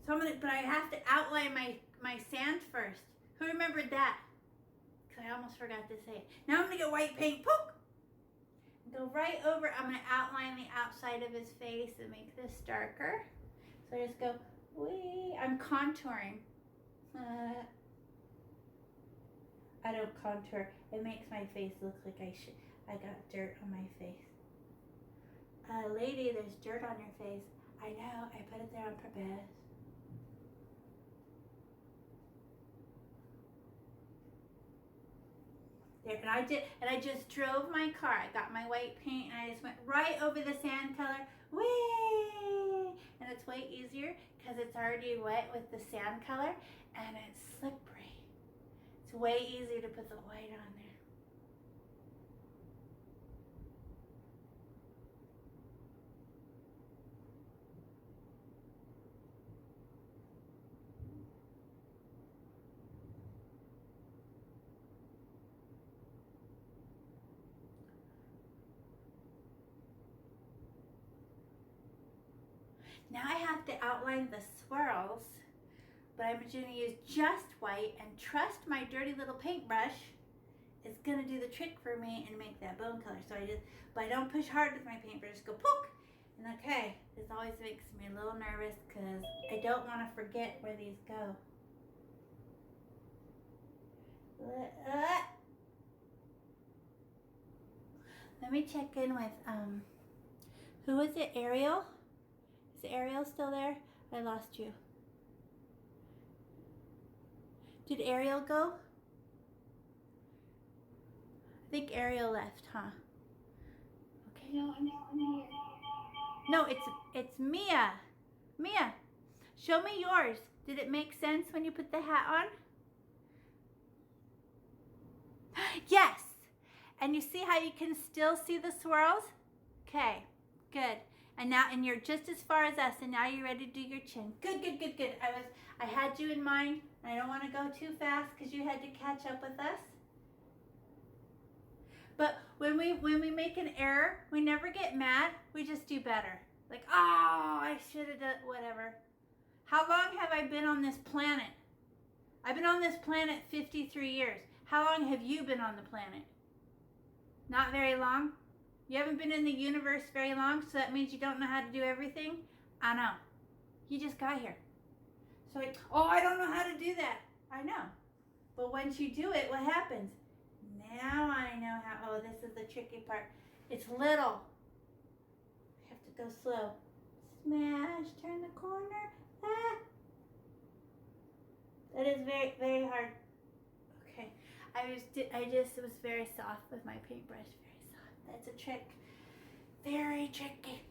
So but I have to outline my sand first. Who remembered that? Because I almost forgot to say it. Now I'm going to get white paint. Poke! Go right over. I'm going to outline the outside of his face and make this darker. So I just go, wee. I'm contouring. I don't contour. It makes my face look like I got dirt on my face. Lady, there's dirt on your face. I know. I put it there on purpose. There, and I just drove my car. I got my white paint and I just went right over the sand color. Whee! And it's way easier because it's already wet with the sand color and it's slippery. It's way easier to put the white on there. Now I have to outline the swirls, but I'm going to use just white and trust my dirty little paintbrush is going to do the trick for me and make that bone color. So but I don't push hard with my paintbrush, just go poke. And okay, this always makes me a little nervous because I don't want to forget where these go. Let me check in with, who was it, Ariel? Is Ariel still there? I lost you. Did Ariel go? I think Ariel left, huh? Okay. No, I'm here. No, it's Mia. Mia, show me yours. Did it make sense when you put the hat on? Yes. And you see how you can still see the swirls? Okay, good. And now, and you're just as far as us, and now you're ready to do your chin. Good, good, good, good. I had you in mind, and I don't want to go too fast because you had to catch up with us. But when we make an error, we never get mad. We just do better. Like, oh, I should have done whatever. How long have I been on this planet? I've been on this planet 53 years. How long have you been on the planet? Not very long. You haven't been in the universe very long, so that means you don't know how to do everything? I know. You just got here. So like, oh, I don't know how to do that. I know. But once you do it, what happens? Now I know how. Oh, this is the tricky part. It's little. I have to go slow. Smash, turn the corner. Ah. That is very, very hard. Okay. I just was very soft with my paintbrush. That's a trick. Very tricky.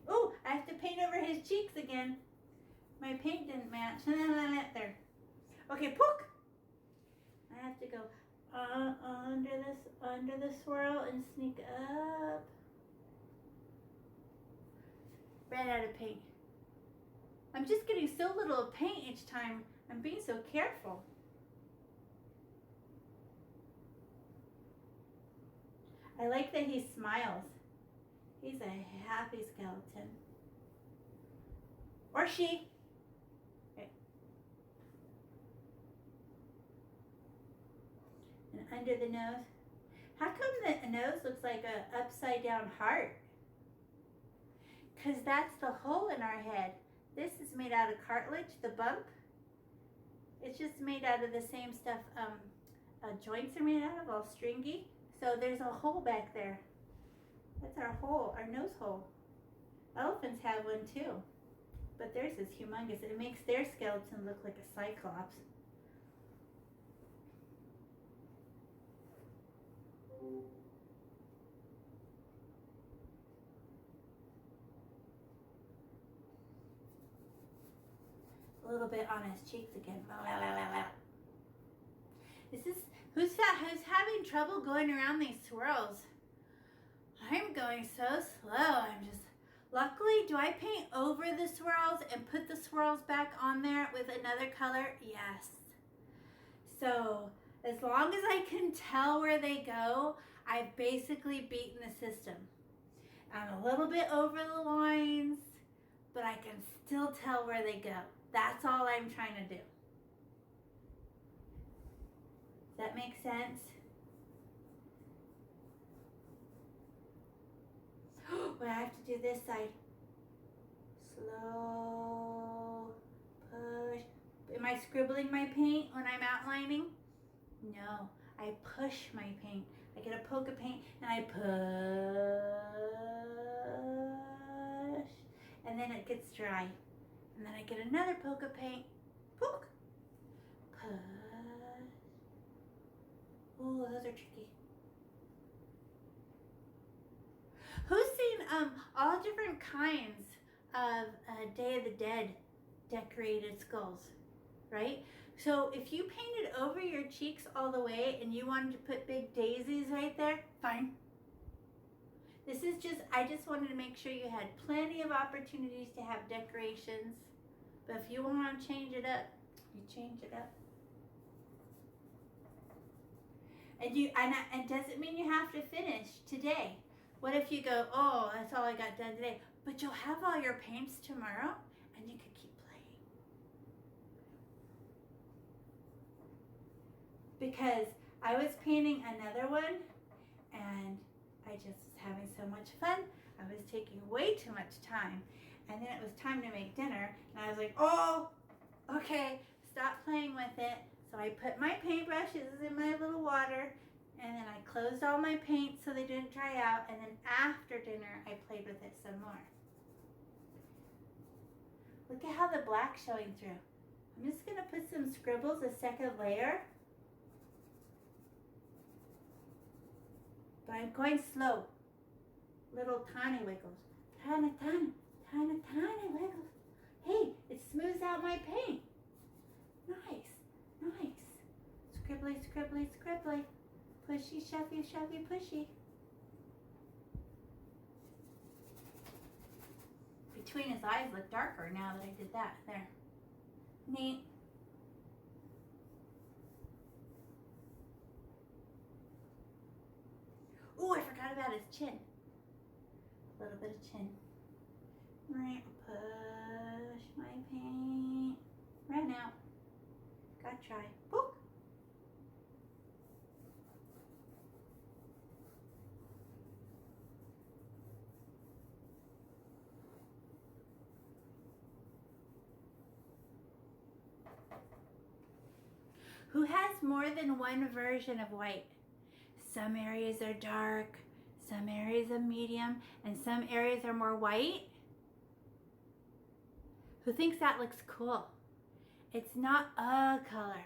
Oh, I have to paint over his cheeks again. My paint didn't match. There. Okay, poke. I have to go under the swirl and sneak up. Ran out of paint. I'm just getting so little of paint each time. I'm being so careful. I like that he smiles. He's a happy skeleton. Or she. Okay. And under the nose. How come the nose looks like an upside down heart? Because that's the hole in our head. This is made out of cartilage, the bump. It's just made out of the same stuff joints are made out of, all stringy. So there's a hole back there. That's our hole, our nose hole. Elephants have one too. But theirs is humongous. It makes their skeleton look like a cyclops. a little bit on his cheeks again. This is who's having trouble going around these swirls. I'm going so slow. I'm just luckily, do I paint over the swirls and put the swirls back on there with another color? Yes. So as long as I can tell where they go, I've basically beaten the system. I'm a little bit over the lines, but I can still tell where they go. That's all I'm trying to do. Does that make sense? But I have to do this side. Slow, push. Am I scribbling my paint when I'm outlining? No, I push my paint. I get a poke of paint and I push. And then it gets dry. And then I get another poke of paint. Poke. Push. Oh, those are tricky. Who's seen all different kinds of Day of the Dead decorated skulls, right? So if you painted over your cheeks all the way and you wanted to put big daisies right there, fine. This is just, I just wanted to make sure you had plenty of opportunities to have decorations. But if you want to change it up, you change it up. And doesn't mean you have to finish today. What if you go, oh, that's all I got done today, but you'll have all your paints tomorrow and you could keep playing. Because I was painting another one and I just was having so much fun. I was taking way too much time. And then it was time to make dinner and I was like, oh, okay, stop playing with it. So I put my paintbrushes in my little water and then I closed all my paint so they didn't dry out. And then after dinner, I played with it some more. Look at how the black's showing through. I'm just going to put some scribbles, a second layer. But I'm going slow. Little tiny wiggles. Tiny, tiny, tiny, tiny wiggles. Hey, it smooths out my paint. Nice, nice. Scribbly, scribbly, scribbly. Pushy, shovey, shovey, pushy. Between his eyes look darker now that I did that. There. Neat. Oh, I forgot about his chin. A little bit of chin. Right, push my paint. Ran out. Gotta try. Boop. Who has more than one version of white? Some areas are dark, some areas are medium, and some areas are more white. Who thinks that looks cool? It's not a color,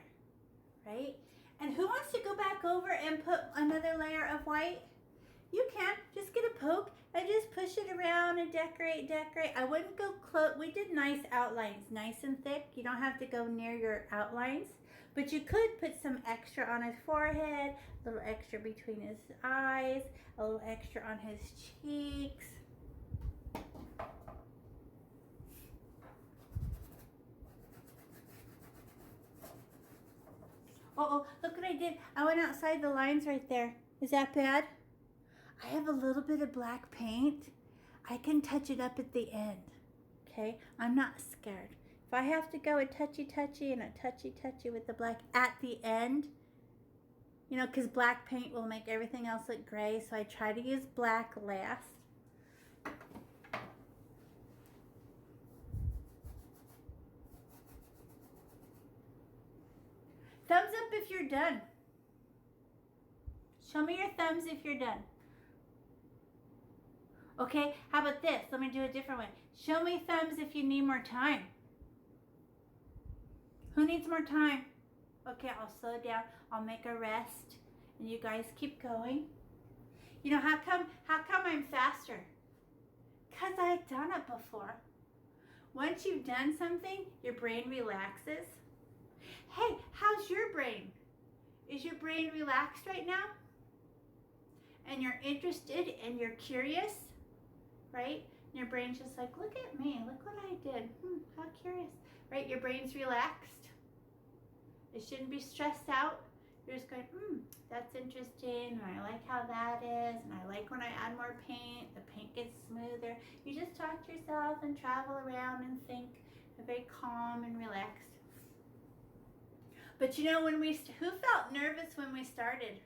right? And who wants to go back over and put another layer of white? You can. Just get a poke and just push it around and decorate, decorate. I wouldn't go close. We did nice outlines, nice and thick. You don't have to go near your outlines. But you could put some extra on his forehead, a little extra between his eyes, a little extra on his cheeks. Uh-oh, look what I did. I went outside the lines right there. Is that bad? I have a little bit of black paint. I can touch it up at the end, okay? I'm not scared. If I have to go a touchy-touchy and a touchy-touchy with the black at the end, you know, because black paint will make everything else look gray, so I try to use black last. Thumbs up if you're done. Show me your thumbs if you're done. Okay, how about this? Let me do a different way. Show me thumbs if you need more time. Who needs more time? Okay, I'll slow down. I'll make a rest. And you guys keep going. You know, how come I'm faster? Because I've done it before. once you've done something, your brain relaxes. Hey, how's your brain? Is your brain relaxed right now? And you're interested and you're curious, right? And your brain's just like, look at me, look what I did. How curious, right? Your brain's relaxed. It shouldn't be stressed out. You're just going, that's interesting, and I like how that is, and I like when I add more paint, the paint gets smoother. You just talk to yourself and travel around and think, very calm and relaxed. But you know, who felt nervous when we started?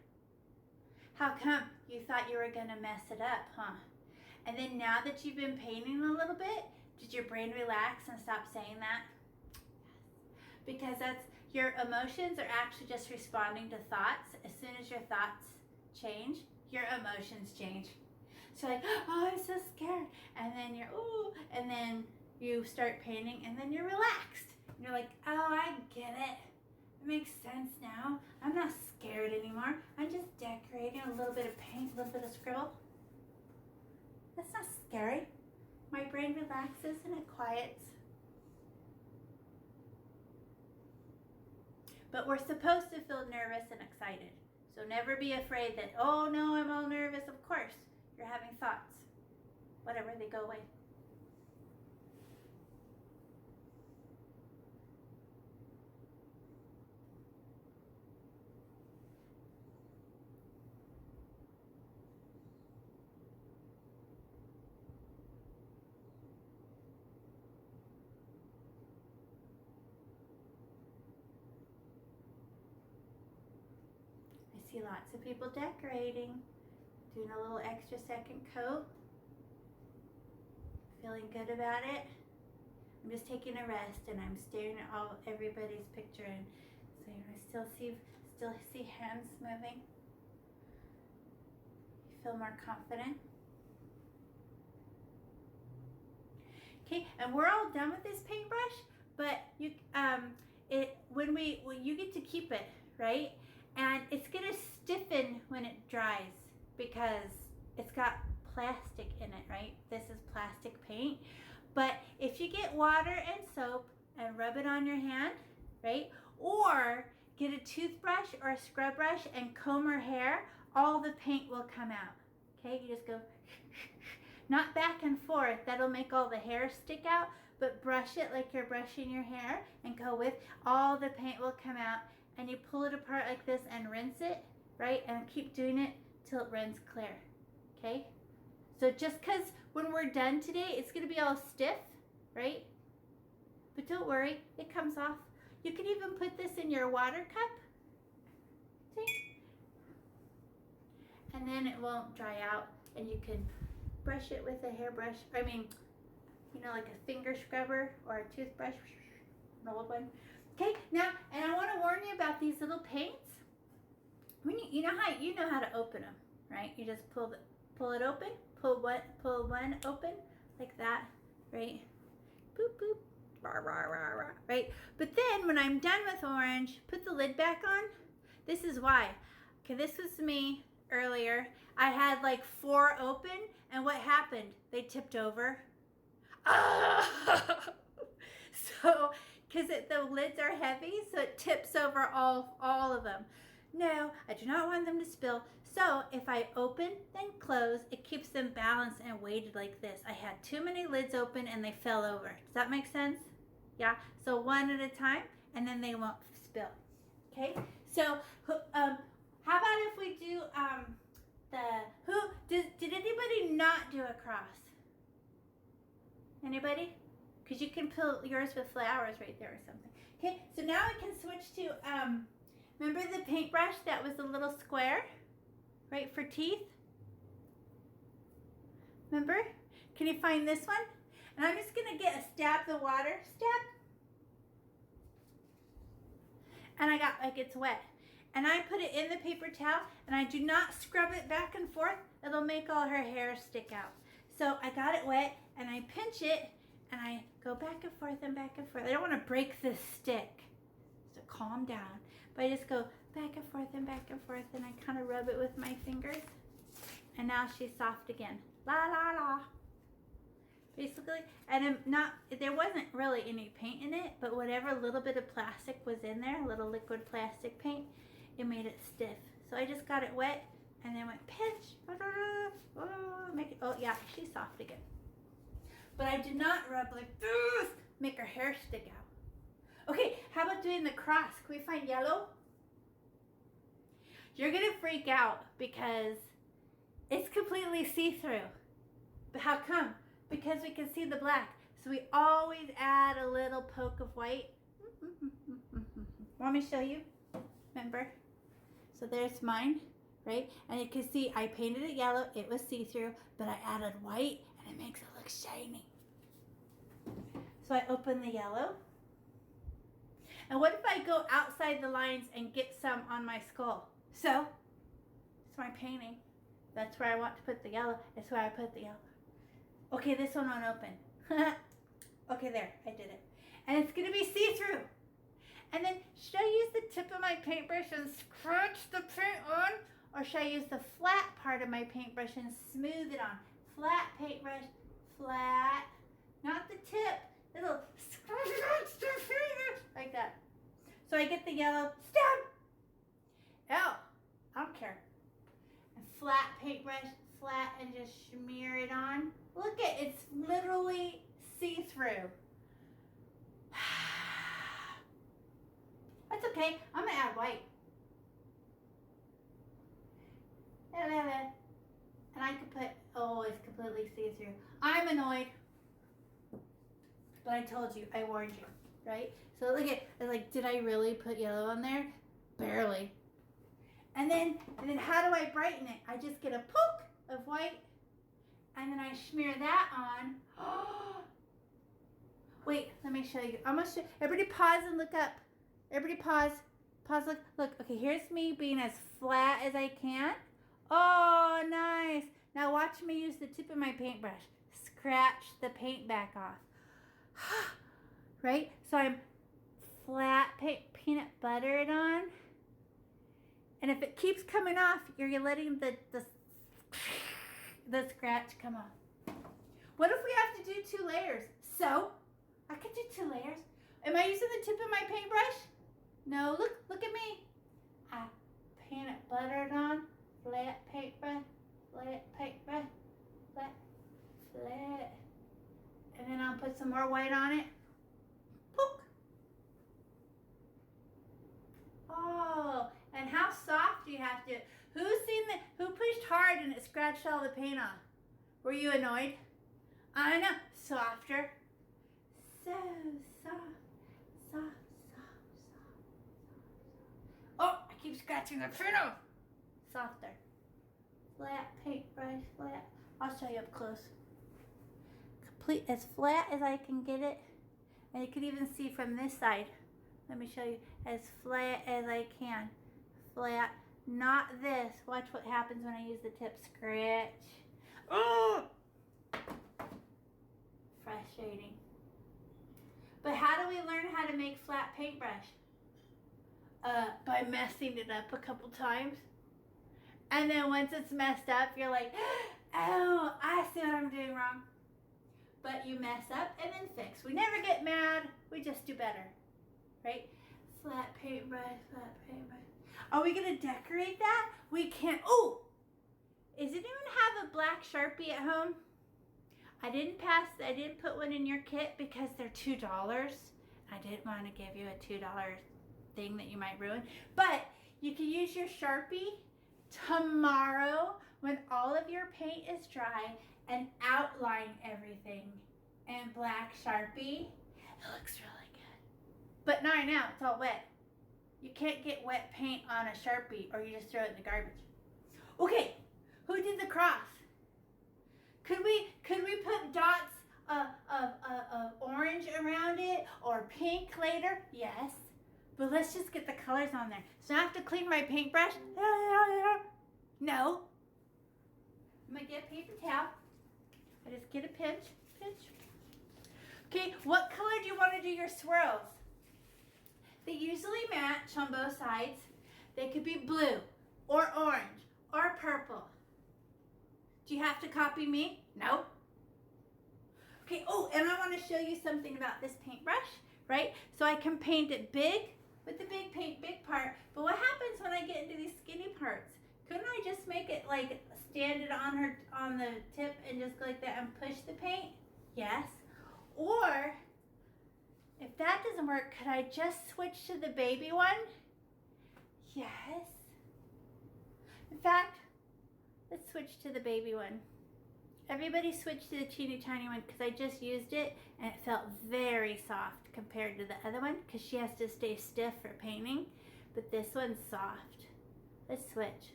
How come? You thought you were gonna mess it up, huh? And then now that you've been painting a little bit, did your brain relax and stop saying that? Because your emotions are actually just responding to thoughts. As soon as your thoughts change, your emotions change. So like, oh, I'm so scared. And then you're, ooh, and then you start painting and then you're relaxed. And you're like, oh, I get it. It makes sense now. I'm not scared anymore. I'm just decorating, a little bit of paint, a little bit of scribble. That's not scary. My brain relaxes and it quiets. But we're supposed to feel nervous and excited. So never be afraid that, oh no, I'm all nervous. Of course, you're having thoughts. Whatever, they go away. I see lots of people decorating, doing a little extra second coat, feeling good about it. I'm just taking a rest and I'm staring at everybody's picture, and so I still see hands moving. You feel more confident. Okay, and we're all done with this paintbrush, but you you get to keep it, right? And it's gonna stiffen when it dries because it's got plastic in it, right? This is plastic paint. But if you get water and soap and rub it on your hand, right? Or get a toothbrush or a scrub brush and comb her hair, all the paint will come out. Okay, you just go, not back and forth, that'll make all the hair stick out, but brush it like you're brushing your hair and go with, all the paint will come out, and you pull it apart like this and rinse it, right? And keep doing it till it runs clear, okay? So just because when we're done today, it's gonna be all stiff, right? But don't worry, it comes off. You can even put this in your water cup, see? And then it won't dry out, and you can brush it with a hairbrush, like a finger scrubber or a toothbrush, an old one. Okay, now, and I want to warn you about these little paints. When you know how to open them, right? You just pull it open, pull one open like that, right? Boop boop, rah, rah, rah, rah, right? But then when I'm done with orange, put the lid back on. This is why. Okay, this was me earlier. I had like 4 open, and what happened? They tipped over. So, because the lids are heavy, so it tips over all of them. No, I do not want them to spill. So if I open, then close, it keeps them balanced and weighted like this. I had too many lids open and they fell over. Does that make sense? Yeah, so one at a time, and then they won't spill. Okay, so how about if we do did anybody not do a cross? Anybody? Because you can fill yours with flowers right there or something. Okay, so now we can switch to, remember the paintbrush that was a little square, right, for teeth? Remember? Can you find this one? And I'm just going to get a stab the water, stab. And I got, like, it's wet. And I put it in the paper towel, and I do not scrub it back and forth. It'll make all her hair stick out. So I got it wet, and I pinch it, and I go back and forth and back and forth. I don't want to break this stick, so calm down. But I just go back and forth and back and forth, and I kind of rub it with my fingers. And now she's soft again. La, la, la. basically. And there wasn't really any paint in it, but whatever little bit of plastic was in there, little liquid plastic paint, it made it stiff. So I just got it wet and then went pinch. Make it, oh yeah, she's soft again. But I did not rub like this, make her hair stick out. Okay, how about doing the cross? Can we find yellow? You're gonna freak out because it's completely see-through. But how come? Because we can see the black. So we always add a little poke of white. Want me to show you? Remember? So there's mine, right? And you can see I painted it yellow. It was see-through, but I added white and it makes it look shiny. So I open the yellow. And what if I go outside the lines and get some on my skull? So, it's my painting. That's where I want to put the yellow. That's where I put the yellow. Okay, this one won't open. Okay, there, I did it. And it's gonna be see-through. And then, should I use the tip of my paintbrush and scratch the paint on? Or should I use the flat part of my paintbrush and smooth it on? Flat paintbrush, flat. Not the tip. It'll scratch the finger. Like that. So I get the yellow, stab. Oh, I don't care. And flat paintbrush, flat, and just smear it on. Look at it's literally see-through. That's okay. I'm gonna add white. And I could put, oh, it's completely see-through. I'm annoyed. But I told you, I warned you, right? So look at, like, did I really put yellow on there? Barely. And then how do I brighten it? I just get a poke of white, and then I smear that on. Oh, wait, let me show you. I'm gonna show. Everybody pause and look up. Everybody pause. Pause. Look. Okay, here's me being as flat as I can. Oh, nice. Now watch me use the tip of my paintbrush. Scratch the paint back off. Right? So I'm flat peanut butter it on. And if it keeps coming off, you're letting the scratch come off. What if we have to do 2 layers? So, I could do 2 layers. Am I using the tip of my paintbrush? No, look at me. I peanut butter it on, flat paintbrush, flat paintbrush, flat. And then I'll put some more white on it. Poke. Oh, and how soft do you have to? Who pushed hard and it scratched all the paint off? Were you annoyed? I know. Softer. So soft. Oh, I keep scratching the paint off. Softer. Flat paintbrush, flat. I'll show you up close. Complete as flat as I can get it. And you can even see from this side. Let me show you. As flat as I can. Flat. Not this. Watch what happens when I use the tip. Scratch. Oh! Frustrating. But how do we learn how to make flat paintbrush? By messing it up a couple times. And then once it's messed up, you're like, oh, I see what I'm doing wrong. But you mess up and then fix. We never get mad. We just do better. Right? Flat paintbrush, flat paintbrush. Are we going to decorate that? We can't. Oh! Does anyone have a black Sharpie at home? I didn't put one in your kit because they're $2. I didn't want to give you a $2 thing that you might ruin. But you can use your Sharpie tomorrow when all of your paint is dry and outline everything in black Sharpie. It looks really good. But not now, it's all wet. You can't get wet paint on a Sharpie or you just throw it in the garbage. Okay, who did the cross? Could we put dots of orange around it or pink later? Yes. But let's just get the colors on there. So I have to clean my paintbrush? No. I'm going to get a paper towel. I just get a pinch. Okay, what color do you want to do your swirls? They usually match on both sides. They could be blue or orange or purple. Do you have to copy me? No. Okay, oh, and I want to show you something about this paintbrush, right? So I can paint it big with the big part, but what happens when I get into these skinny parts? Couldn't I just make it like stand it on the tip and just go like that and push the paint? Yes. Or if that doesn't work, could I just switch to the baby one? Yes. In fact, let's switch to the baby one. Everybody switch to the teeny tiny one because I just used it and it felt very soft compared to the other one because she has to stay stiff for painting, but this one's soft. Let's switch.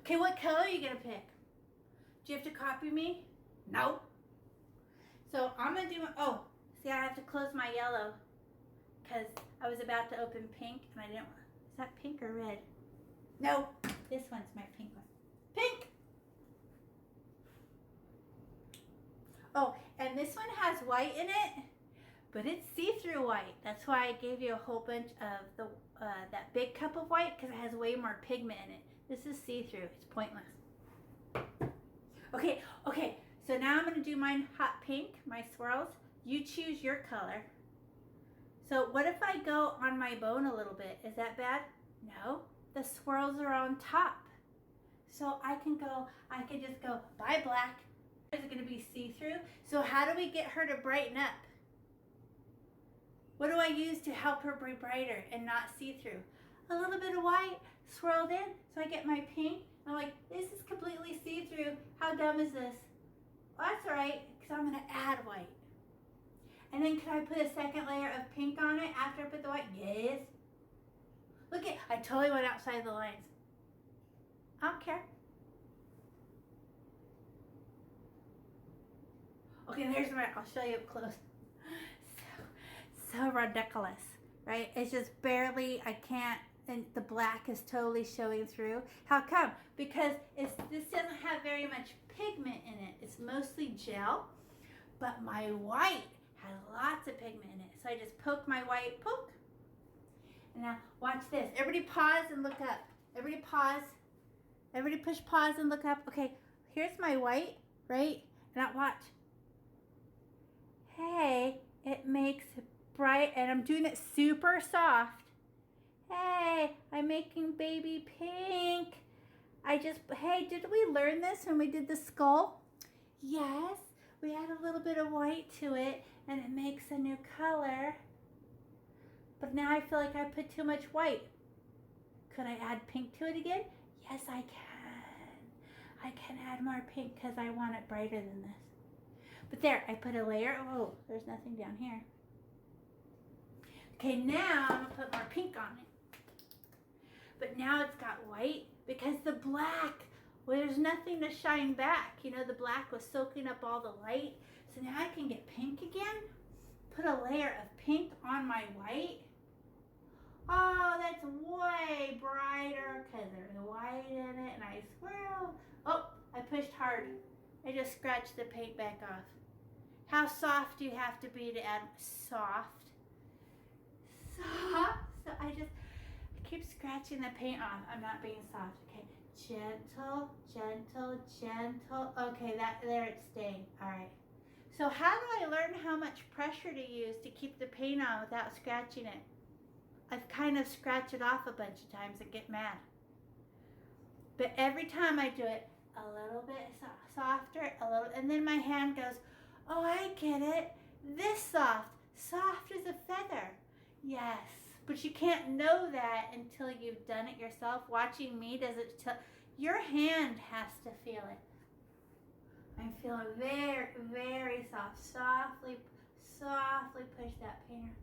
Okay, what color are you gonna pick? Do you have to copy me? No. So I'm gonna do, oh, see, I have to close my yellow because I was about to open pink and I didn't, is that pink or red? No, this one's my pink one. Pink! Oh, and this one has white in it, but it's see-through white. That's why I gave you a whole bunch of the that big cup of white because it has way more pigment in it. This is see-through. It's pointless. Okay, so now I'm going to do mine hot pink, my swirls. You choose your color. So what if I go on my bone a little bit? Is that bad? No, the swirls are on top. So I can just go, bye black. Is it going to be see-through? So how do we get her to brighten up? What do I use to help her be brighter and not see-through? A little bit of white swirled in. So I get my pink. I'm like, this is completely see-through. How dumb is this? Well, that's all right, because I'm going to add white. And then can I put a second layer of pink on it after I put the white? Yes. Look at, I totally went outside the lines. I don't care. Okay, there's my, I'll show you up close. So ridiculous, right? It's just barely, I can't, and the black is totally showing through. How come? Because this doesn't have very much pigment in it. It's mostly gel, but my white has lots of pigment in it. So I just poke my white, poke. And now watch this. Everybody pause and look up. Everybody pause. Everybody push pause and look up. Okay, here's my white, right? Now watch. Hey, it makes it bright, and I'm doing it super soft. Hey, I'm making baby pink. Hey, did we learn this when we did the skull? Yes, we add a little bit of white to it, and it makes a new color. But now I feel like I put too much white. Could I add pink to it again? Yes, I can. I can add more pink because I want it brighter than this. But there, I put a layer. Oh, there's nothing down here. Okay, now I'm going to put more pink on it. But now it's got white because the black, well, there's nothing to shine back. You know, the black was soaking up all the light. So now I can get pink again. Put a layer of pink on my white. Oh, that's way brighter because there's white in it and I swirl. Oh, I pushed hard. I just scratched the paint back off. How soft do you have to be to add soft? Soft. So I keep scratching the paint off. I'm not being soft. Okay, gentle, gentle, gentle. Okay, there it's staying. All right. So how do I learn how much pressure to use to keep the paint on without scratching it? I kind of scratch it off a bunch of times and get mad. But every time I do it, a little bit softer, a little, and then my hand goes, oh, I get it. This soft as a feather. Yes, but you can't know that until you've done it yourself. Watching me does it tell, your hand has to feel it. I'm feeling very, very soft. Softly push that paint around.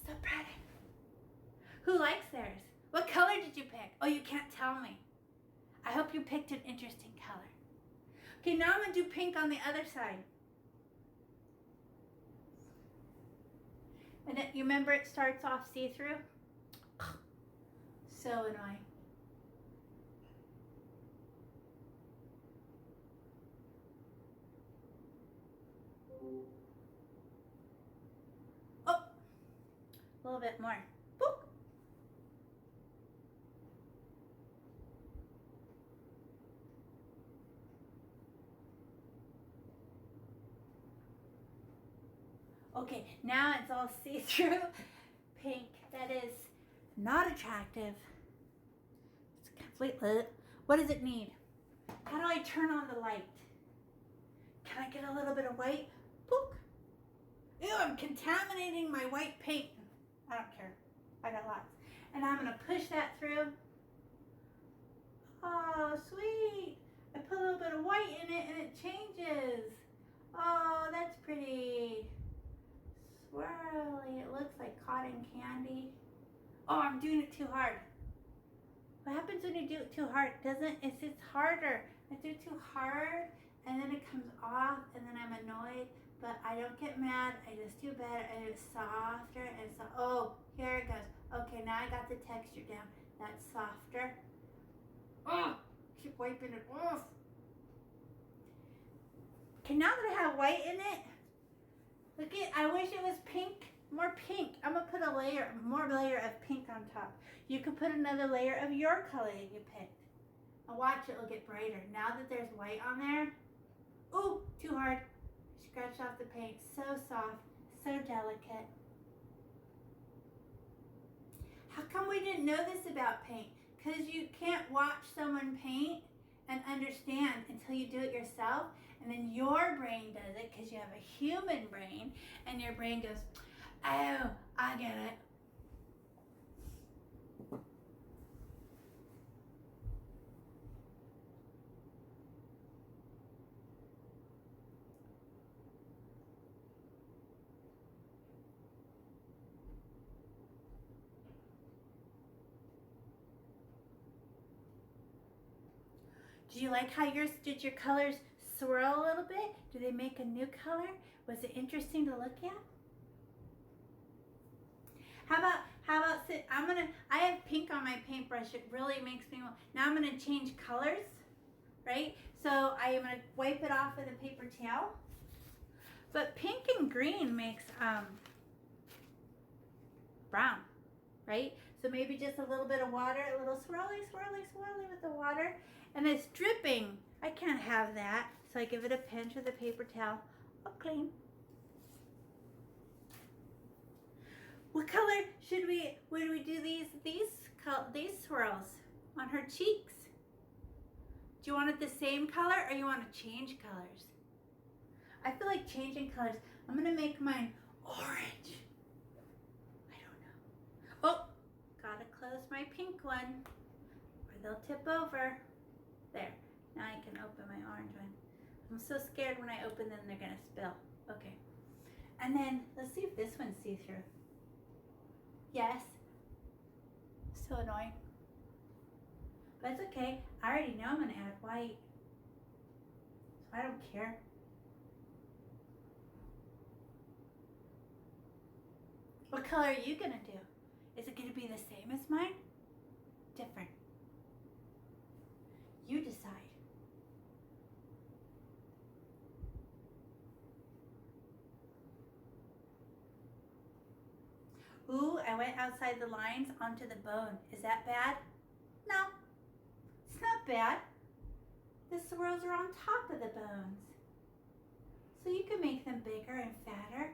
So pretty. Who likes theirs? What color did you pick? Oh, you can't tell me. I hope you picked an interesting color. Okay, now I'm going to do pink on the other side. And you remember it starts off see-through? So annoying. Oh, a little bit more. Boop. Okay, now it's all see-through pink. That is not attractive. It's completely. What does it need? How do I turn on the light? Can I get a little bit of white? Boop. Ew, I'm contaminating my white paint. I don't care. I got lots. And I'm going to push that through. Oh, sweet. I put a little bit of white in it and it changes. Oh, that's pretty. Swirly. It looks like cotton candy. Oh, I'm doing it too hard. What happens when you do it too hard? It's harder. I do it too hard and then it comes off and then I'm annoyed. But I don't get mad. I just do better and it's softer and so. Oh, here it goes. Okay, now I got the texture down. That's softer. Oh, keep wiping it off. Okay, now that I have white in it, look at. I wish it was pink, more pink. I'm gonna put more layer of pink on top. You could put another layer of your color that you picked. And watch, it will get brighter. Now that there's white on there. Ooh, too hard. Scratch off the paint. So soft, so delicate. How come we didn't know this about paint? Because you can't watch someone paint and understand until you do it yourself. And then your brain does it because you have a human brain. And your brain goes, oh, I get it. Do you like how did your colors swirl a little bit? Do they make a new color? Was it interesting to look at? How about I have pink on my paintbrush. It really makes me, now I'm gonna change colors, right? So I am gonna wipe it off with a paper towel. But pink and green makes brown, right? So maybe just a little bit of water, a little swirly, swirly, swirly with the water. And it's dripping. I can't have that. So I give it a pinch with a paper towel. All clean. What color would we do these swirls on her cheeks? Do you want it the same color or you want to change colors? I feel like changing colors. I'm going to make mine orange. I don't know. Oh, gotta close my pink one or they'll tip over. There, now I can open my orange one. I'm so scared when I open them they're gonna spill. Okay, and then let's see if this one's see-through. Yes, so annoying. But it's okay, I already know I'm gonna add white. So I don't care. What color are you gonna do? Is it gonna be the same as mine? Different. You decide. Ooh, I went outside the lines onto the bone. Is that bad? No, it's not bad. The swirls are on top of the bones. So you can make them bigger and fatter.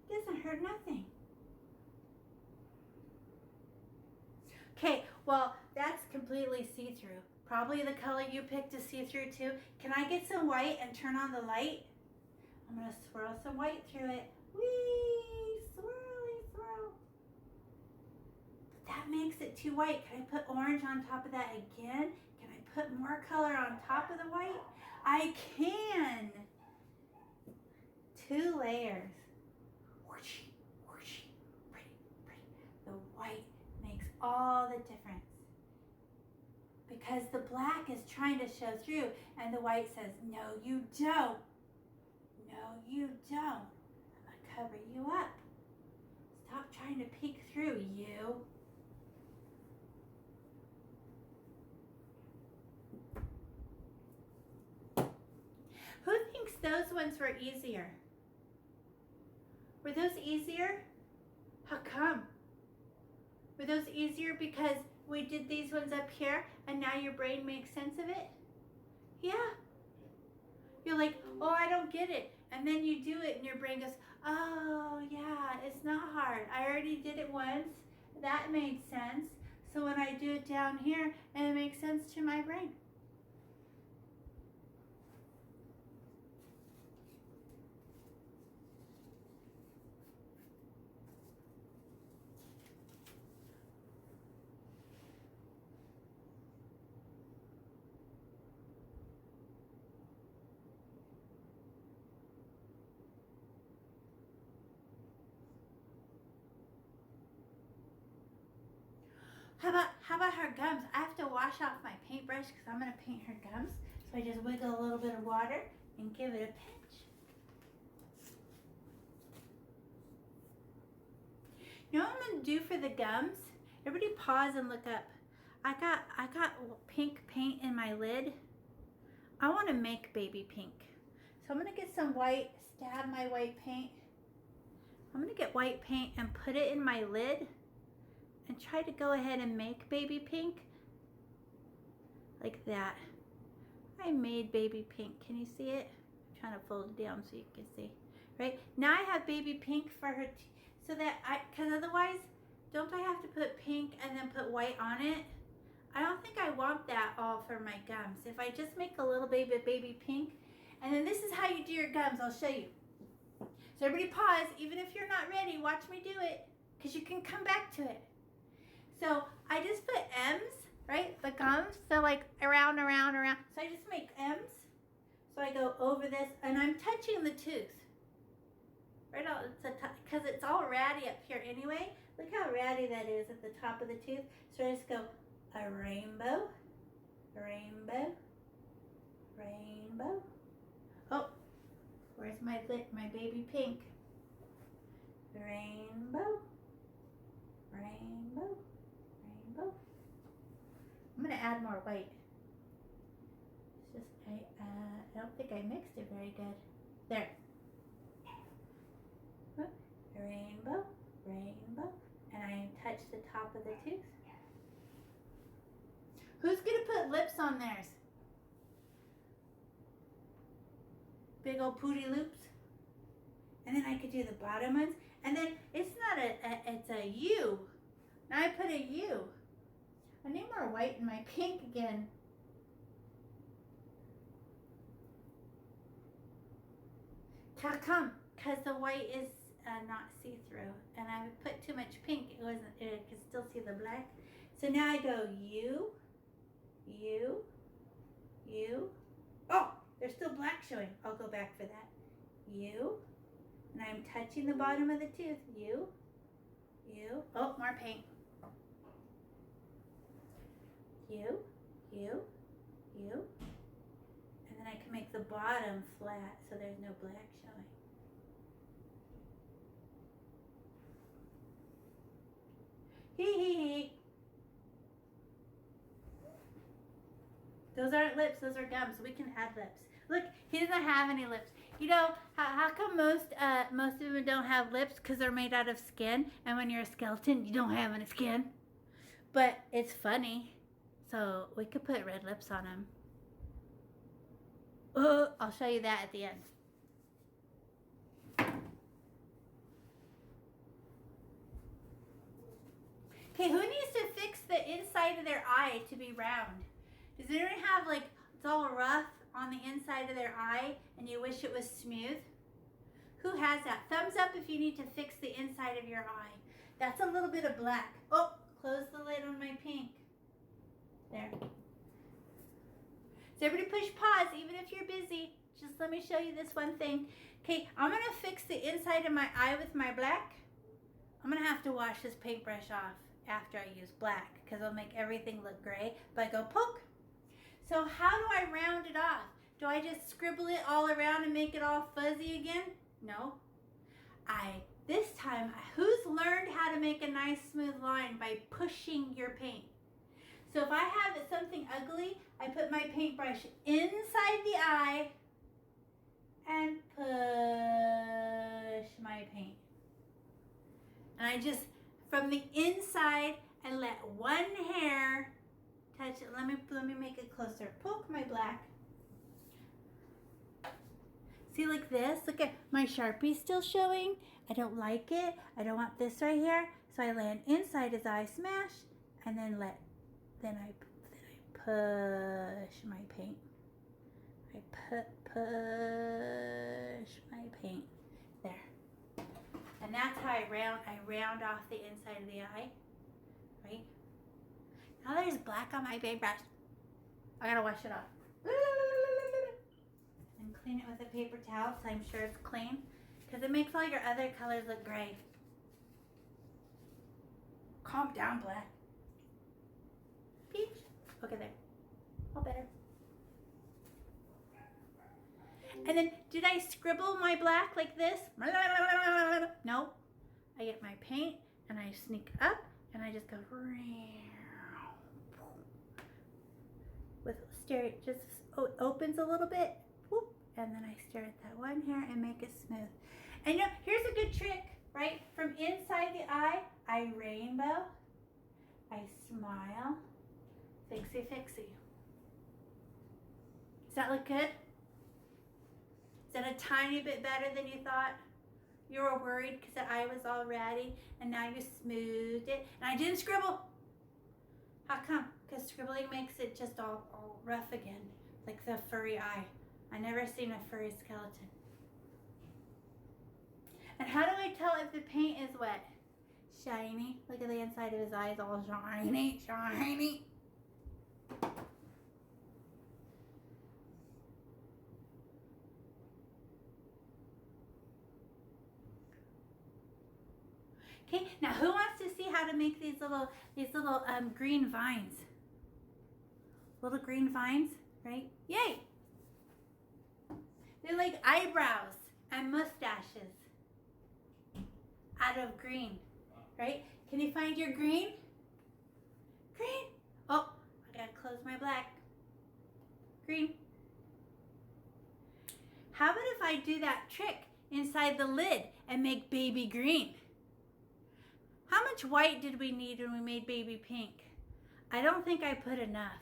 It doesn't hurt nothing. Okay, well, that's completely see-through. Probably the color you picked is see-through too. Can I get some white and turn on the light? I'm gonna swirl some white through it. Whee! Swirly swirl. But that makes it too white. Can I put orange on top of that again? Can I put more color on top of the white? I can. 2 layers. Whoosh, whoosh. Pretty, pretty. The white makes all the difference. Because the black is trying to show through and the white says, no, you don't. No, you don't. I'm going to cover you up. Stop trying to peek through, you. Who thinks those ones were easier? Were those easier? How come? Were those easier because we did these ones up here and now your brain makes sense of it? Yeah. You're like, oh, I don't get it. And then you do it and your brain goes, Oh, yeah, it's not hard. I already did it once. That made sense. So when I do it down here, it makes sense to my brain. How about her gums? I have to wash off my paintbrush because I'm going to paint her gums. So I just wiggle a little bit of water and give it a pinch. You know what I'm going to do for the gums? Everybody pause and look up. I got pink paint in my lid. I want to make baby pink. So I'm going to get some white, stab my white paint. I'm going to get white paint and put it in my lid and try to go ahead and make baby pink like that. I made baby pink. Can you see it? I'm trying to fold it down so you can see. Right? Now I have baby pink for her so that because otherwise, don't I have to put pink and then put white on it? I don't think I want that all for my gums. If I just make a little baby pink, and then this is how you do your gums. I'll show you. So everybody pause. Even if you're not ready, watch me do it because you can come back to it. So I just put M's, right? The gums, so like around. So I just make M's. So I go over this, and I'm touching the tooth. Right out, because it's all ratty up here anyway. Look how ratty that is at the top of the tooth. So I just go a rainbow, rainbow, rainbow. Oh, where's my baby pink? Rainbow, rainbow. Rainbow. I'm going to add more white. It's just, I don't think I mixed it very good. There. Rainbow, rainbow. And I touch the top of the tooth. Who's going to put lips on theirs? Big old pooty loops. And then I could do the bottom ones. And then it's not it's a U. Now I put a U. I need more white in my pink again. Come, because the white is not see-through. And I put too much pink. It could still see the black. So now I go U, U, U. Oh, there's still black showing. I'll go back for that. U. And I'm touching the bottom of the tooth. U, U. Oh, more paint. U, U, U. And then I can make the bottom flat so there's no black showing. Hee hee hee. Those aren't lips, those are gums. We can add lips. Look, he doesn't have any lips. You know, how come most of them don't have lips? Because they're made out of skin. And when you're a skeleton, you don't have any skin. But it's funny. So we could put red lips on him. Oh, I'll show you that at the end. Okay, who needs to fix the inside of their eye to be round? Does anyone have like, it's all rough on the inside of their eye and you wish it was smooth? Who has that? Thumbs up if you need to fix the inside of your eye. That's a little bit of black. Oh, close the lid on my pink. There. So everybody push pause, even if you're busy. Just let me show you this one thing. Okay, I'm going to fix the inside of my eye with my black. I'm going to have to wash this paintbrush off after I use black because it'll make everything look gray. But I go poke. So how do I round it off? Do I just scribble it all around and make it all fuzzy again? No. This time, who's learned how to make a nice smooth line by pushing your paint? So if I have something ugly, I put my paintbrush inside the eye and push my paint. And I just, from the inside, and let one hair touch it. Let me make it closer. Poke my black. See, like this. Look at my Sharpie still showing. I don't like it. I don't want this right here. So I land inside his eye, smash, and then I push my paint. I push my paint. There. And that's how I round off the inside of the eye. Right? Now there's black on my paintbrush. I gotta wash it off. And clean it with a paper towel so I'm sure it's clean. Because it makes all your other colors look gray. Calm down, black. Peach. Okay, there. All better. And then, did I scribble my black like this? No. I get my paint and I sneak up and I just go with stare. It just opens a little bit, whoop, and then I stare at that one here and make it smooth. And you know, here's a good trick, right? From inside the eye, I rainbow, I smile, fixie fixie. Does that look good? Is that a tiny bit better than you thought? You were worried because the eye was all ratty, and now you smoothed it. And I didn't scribble. How come? Because scribbling makes it just all rough again, like the furry eye. I never seen a furry skeleton. And how do I tell if the paint is wet? Shiny. Look at the inside of his eyes, all shiny, shiny. Okay, now who wants to see how to make these little green vines? Little green vines, right? Yay! They're like eyebrows and mustaches out of green, right? Can you find your green? Green. Oh, I gotta close my black. Green. How about if I do that trick inside the lid and make baby green? How much white did we need when we made baby pink? I don't think I put enough.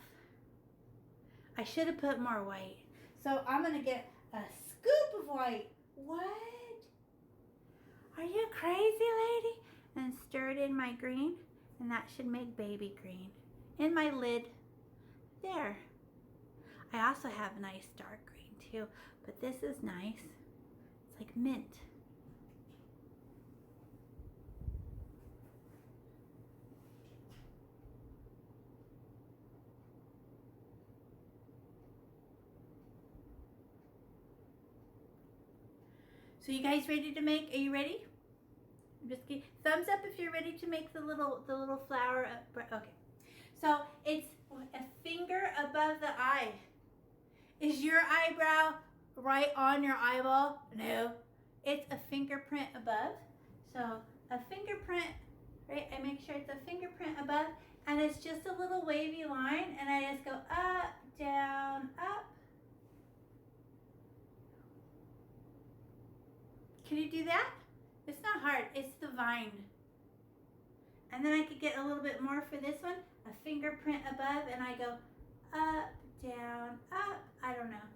I should have put more white. So I'm gonna get a scoop of white. What? Are you crazy, lady? And stir it in my green, and that should make baby green. In my lid. There. I also have nice dark green too, but this is nice. It's like mint. So you guys ready to make? Are you ready? I'm just kidding. Thumbs up if you're ready to make the little flower. Okay. So it's a finger above the eye. Is your eyebrow right on your eyeball? No. It's a fingerprint above. So a fingerprint, right? I make sure it's a fingerprint above, and it's just a little wavy line, and I just go up, down, up. Can you do that? It's not hard. It's the vine. And then I could get a little bit more for this one. A fingerprint above, and I go up, down, up. I don't know.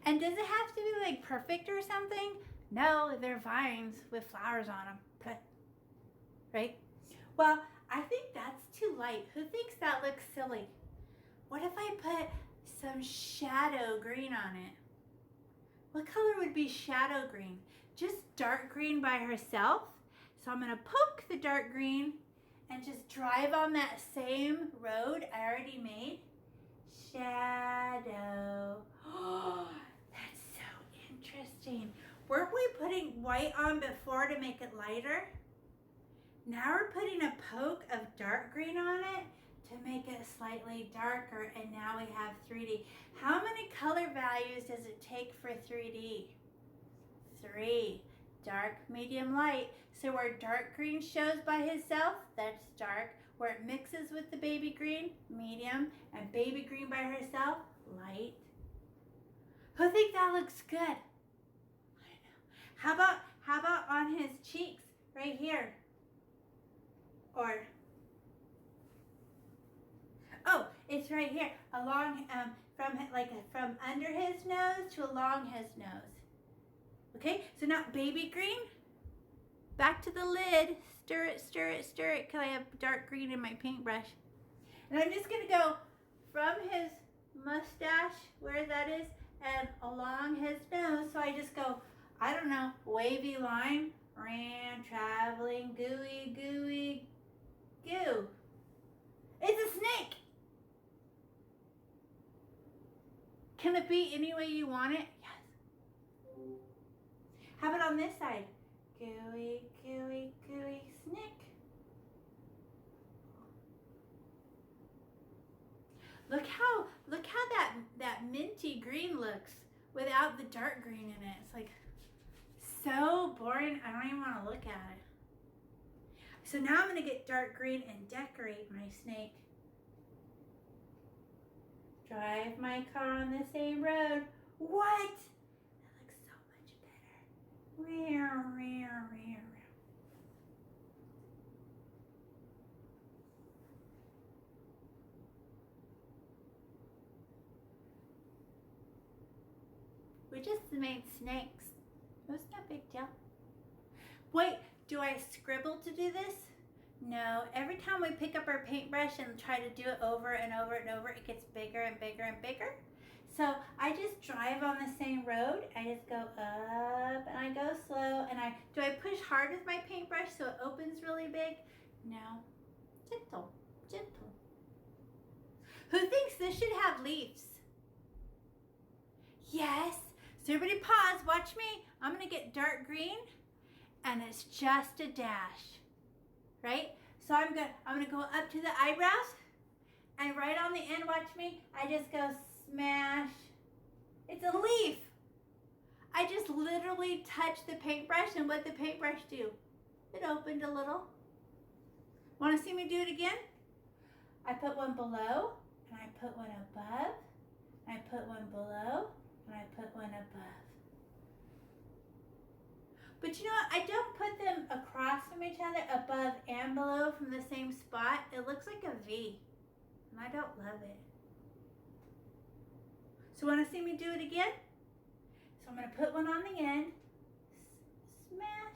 And does it have to be like perfect or something? No, they're vines with flowers on them. Right? Well, I think that's too light. Who thinks that looks silly? What if I put some shadow green on it? What color would be shadow green? Just dark green by herself. So I'm gonna poke the dark green and just drive on that same road I already made. Shadow. Oh, that's so interesting. Weren't we putting white on before to make it lighter? Now we're putting a poke of dark green on it to make it slightly darker, and now we have 3D. How many color values does it take for 3D? 3. Dark, medium, light. So where dark green shows by itself, that's dark. Where it mixes with the baby green, medium, and baby green by herself, light. Who think that looks good? I know. How about on his cheeks, right here? Or Oh, it's right here, along from under his nose to along his nose. Okay, so now baby green. Back to the lid. Stir it, stir it, stir it, because I have dark green in my paintbrush. And I'm just gonna go from his mustache, where that is, and along his nose. So I just go, I don't know, wavy line, ran, traveling, gooey, gooey, goo. It's a snake. Can it be any way you want it? Yes. How about on this side? Gooey, gooey, gooey, snake. Look how that minty green looks without the dark green in it. It's like so boring. I don't even want to look at it. So now I'm going to get dark green and decorate my snake. Drive my car on the same road. What? That looks so much better. Rear, rear, rear. We just made snakes. It was no big deal. Wait, do I scribble to do this? No. Every time we pick up our paintbrush and try to do it over and over and over, it gets bigger and bigger and bigger. So I just drive on the same road. I just go up and I go slow. And do I push hard with my paintbrush so it opens really big? No. Gentle, gentle. Who thinks this should have leaves? Yes. So everybody pause, watch me. I'm gonna get dark green and it's just a dash, right? So I'm gonna go up to the eyebrows and right on the end, watch me, I just go smash. It's a leaf. I just literally touched the paintbrush and what did the paintbrush do? It opened a little. Wanna see me do it again? I put one below and I put one above. I put one below and I put one above. But you know what? I don't put them across from each other, above and below from the same spot. It looks like a V, and I don't love it. So want to see me do it again? So I'm going to put one on the end. Smash.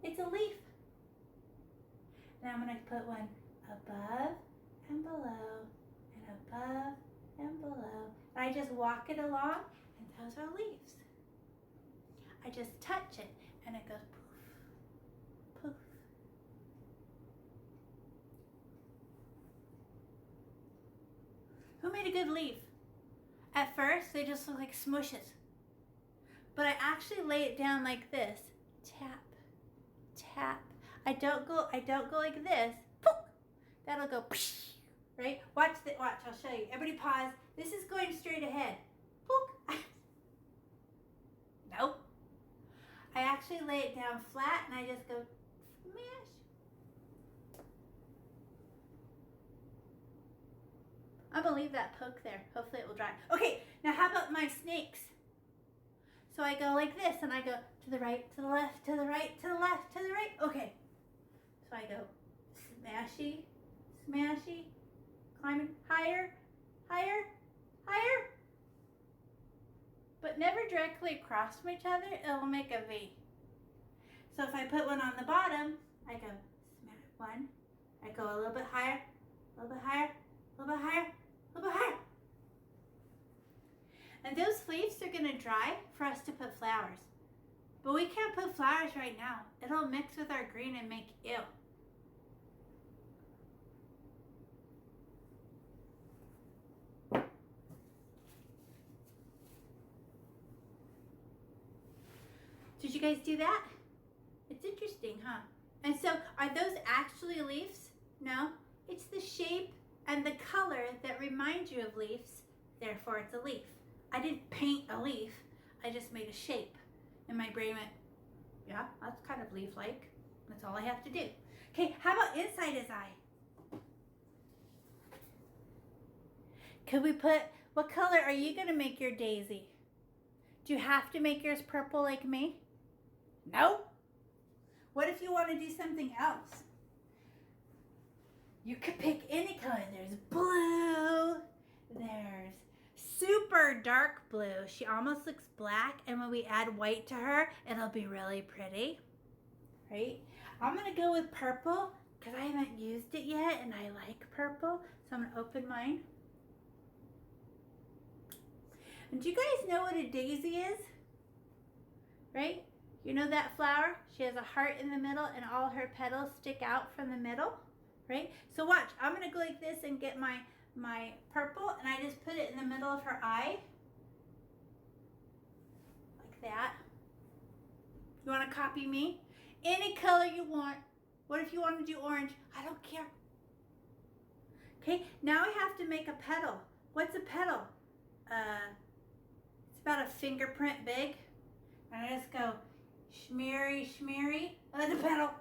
It's a leaf. Now I'm going to put one above and below and above and below. And I just walk it along, and those are leaves. I just touch it. And it goes poof, poof. Who made a good leaf? At first, they just look like smushes. But I actually lay it down like this. Tap, tap. I don't go like this. Poof. That'll go psh, right? Watch, I'll show you. Everybody pause. This is going straight ahead. Poof. Nope. I actually lay it down flat and I just go smash. I'm gonna leave that poke there. Hopefully it will dry. Okay, now how about my snakes? So I go like this and I go to the right, to the left, to the right, to the left, to the right. Okay. So I go smashy, smashy, climbing higher, higher, higher. But never directly across from each other, it'll make a V. So if I put one on the bottom, I go smash one. I go a little bit higher, a little bit higher, a little bit higher, a little bit higher. And those leaves are gonna dry for us to put flowers. But we can't put flowers right now. It'll mix with our green and make ew. Did you guys do that? It's interesting, huh? And so, are those actually leaves? No. It's the shape and the color that remind you of leaves. Therefore, it's a leaf. I didn't paint a leaf. I just made a shape. And my brain went, yeah, that's kind of leaf-like. That's all I have to do. Okay, how about inside his eye? Could we put, what color are you going to make your daisy? Do you have to make yours purple like me? No. What if you want to do something else? You could pick any color. There's blue. There's super dark blue. She almost looks black, and when we add white to her, it'll be really pretty, right? I'm gonna go with purple because I haven't used it yet, and I like purple, so I'm gonna open mine. And do you guys know what a daisy is? Right? You know that flower? She has a heart in the middle, and all her petals stick out from the middle, right? So watch, I'm gonna go like this and get my purple, and I just put it in the middle of her eye, like that. You wanna copy me? Any color you want. What if you want to do orange? I don't care. Okay, now we have to make a petal. What's a petal? It's about a fingerprint big. And I just go shmeary, shmeary, and then the petal.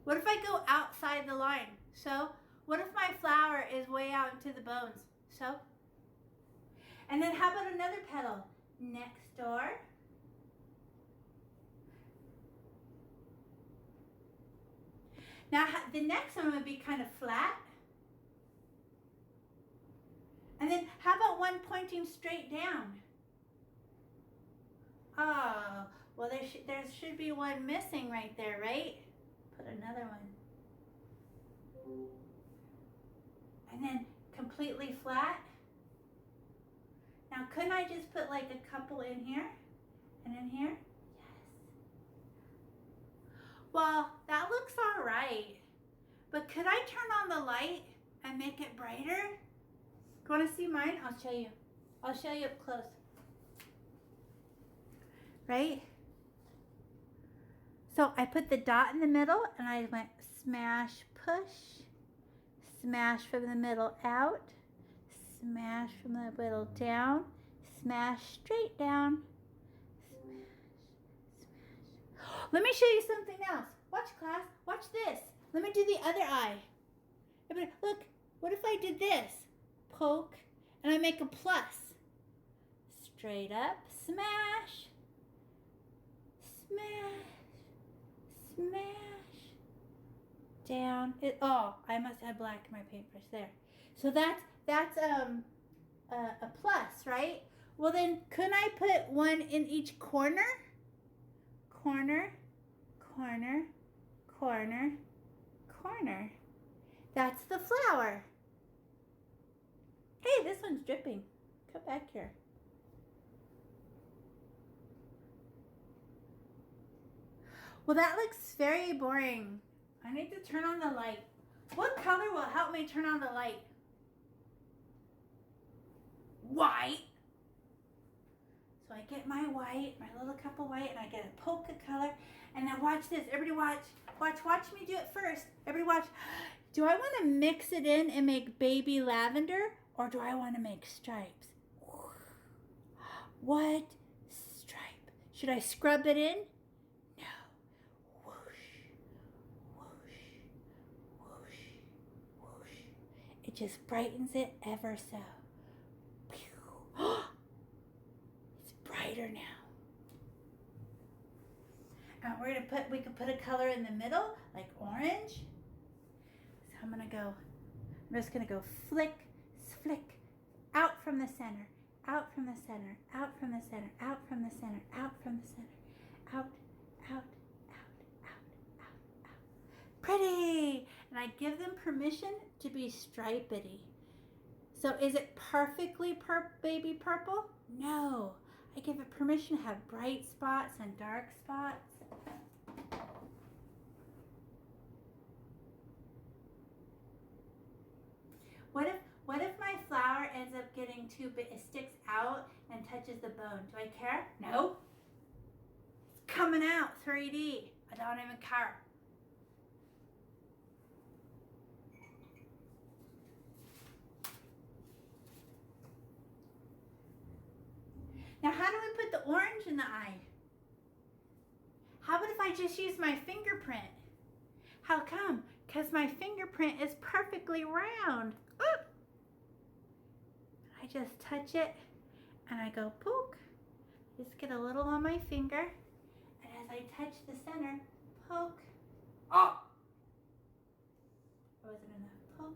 What if I go outside the line? So, what if my flower is way out into the bones? So, and then how about another petal? Next door. Now, the next one would be kind of flat. And then how about one pointing straight down? Oh, well, there should be one missing right there, right? Put another one. And then completely flat. Now, couldn't I just put like a couple in here and in here? Well, that looks all right, but could I turn on the light and make it brighter? You want to see mine? I'll show you. I'll show you up close. Right? So I put the dot in the middle, and I went smash, push, smash from the middle out, smash from the middle down, smash straight down. Let me show you something else. Watch, class. Watch this. Let me do the other eye. Look, what if I did this? Poke, and I make a plus. Straight up, smash, smash, smash, down. I must have black in my paintbrush there. So that's a plus, right? Well then, couldn't I put one in each corner? Corner, corner, corner, corner. That's the flower. Hey, this one's dripping. Come back here. Well, that looks very boring. I need to turn on the light. What color will help me turn on the light? White. So I get my white, my little cup of white, and I get a polka color. And now watch this. Everybody watch. Watch me do it first. Everybody watch. Do I want to mix it in and make baby lavender, or do I want to make stripes? What stripe? Should I scrub it in? No. Whoosh, whoosh, whoosh, whoosh. It just brightens it ever so. It's brighter now. And we could put a color in the middle, like orange. So I'm just gonna go flick, flick, out from the center, out from the center, out from the center, out from the center, out from the center, out, out, out, out, out, out. Pretty! And I give them permission to be stripedy. So is it perfectly baby purple? No. I give it permission to have bright spots and dark spots. What if my flower ends up getting too big, it sticks out and touches the bone? Do I care? No. It's coming out 3D. I don't even care. Now how do we put the orange in the eye? How about if I just use my fingerprint? How come? Because my fingerprint is perfectly round. Oop! I just touch it and I go poke. Just get a little on my finger. And as I touch the center, poke, Oh! There wasn't enough. Poke.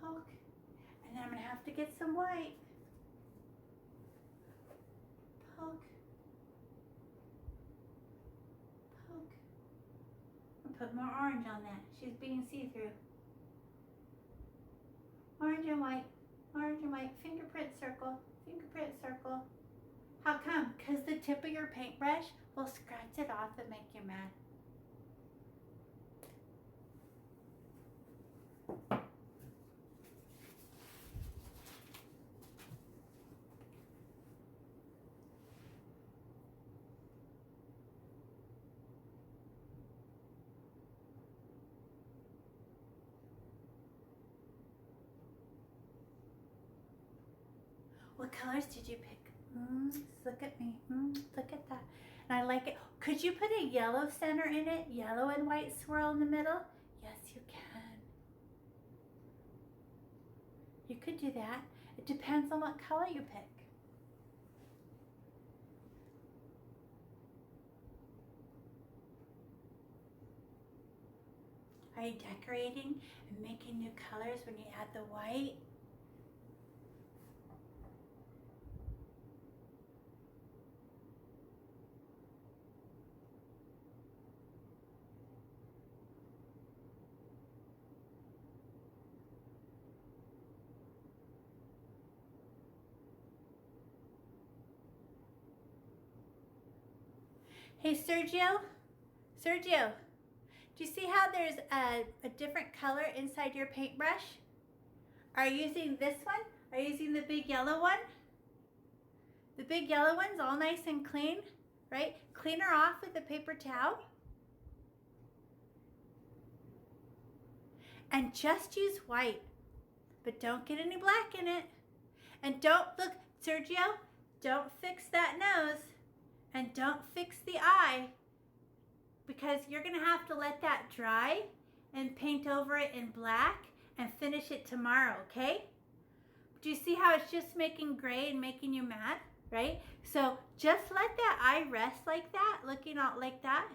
Poke. And then I'm going to have to get some white. Poke. Poke. I'll put more orange on that. She's being see-through. Orange and white. Orange and white. Fingerprint circle. Fingerprint circle. How come? Because the tip of your paintbrush will scratch it off and make you mad. What colors did you pick? Look at me. Look at that. And I like it. Could you put a yellow center in it? Yellow and white swirl in the middle? Yes, you can. You could do that. It depends on what color you pick. Are you decorating and making new colors when you add the white? Hey, Sergio, do you see how there's a different color inside your paintbrush? Are you using this one? Are you using the big yellow one? The big yellow one's all nice and clean, right? Clean her off with a paper towel. And just use white, but don't get any black in it. And don't, look, Sergio, don't fix that nose. And don't fix the eye, because you're going to have to let that dry and paint over it in black and finish it tomorrow, okay? Do you see how it's just making gray and making you mad, right? So just let that eye rest like that, looking out like that,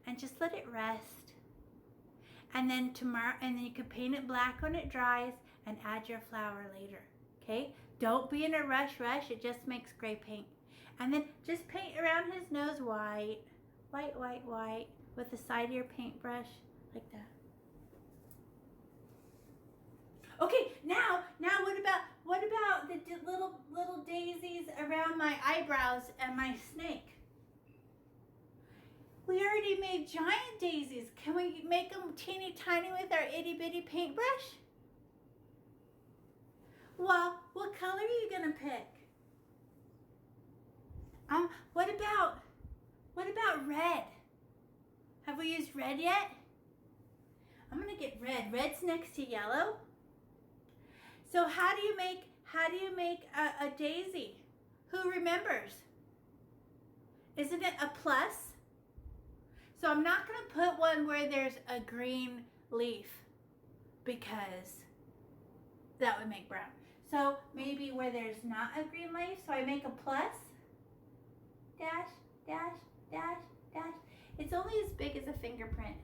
and just let it rest. And then tomorrow, and then you can paint it black when it dries and add your flower later, okay? Don't be in a rush, it just makes gray paint. And then just paint around his nose white, white, white, white, with the side of your paintbrush, like that. Okay, now what about the little daisies around my eyebrows and my snake? We already made giant daisies. Can we make them teeny tiny with our itty bitty paintbrush? Well, what color are you gonna pick? What about red? Have we used red yet? I'm gonna get red. Red's next to yellow. So how do you make a daisy? Who remembers? Isn't it a plus? So I'm not gonna put one where there's a green leaf, because that would make brown. So maybe where there's not a green leaf, so I make a plus. Dash, dash, dash, dash. It's only as big as a fingerprint.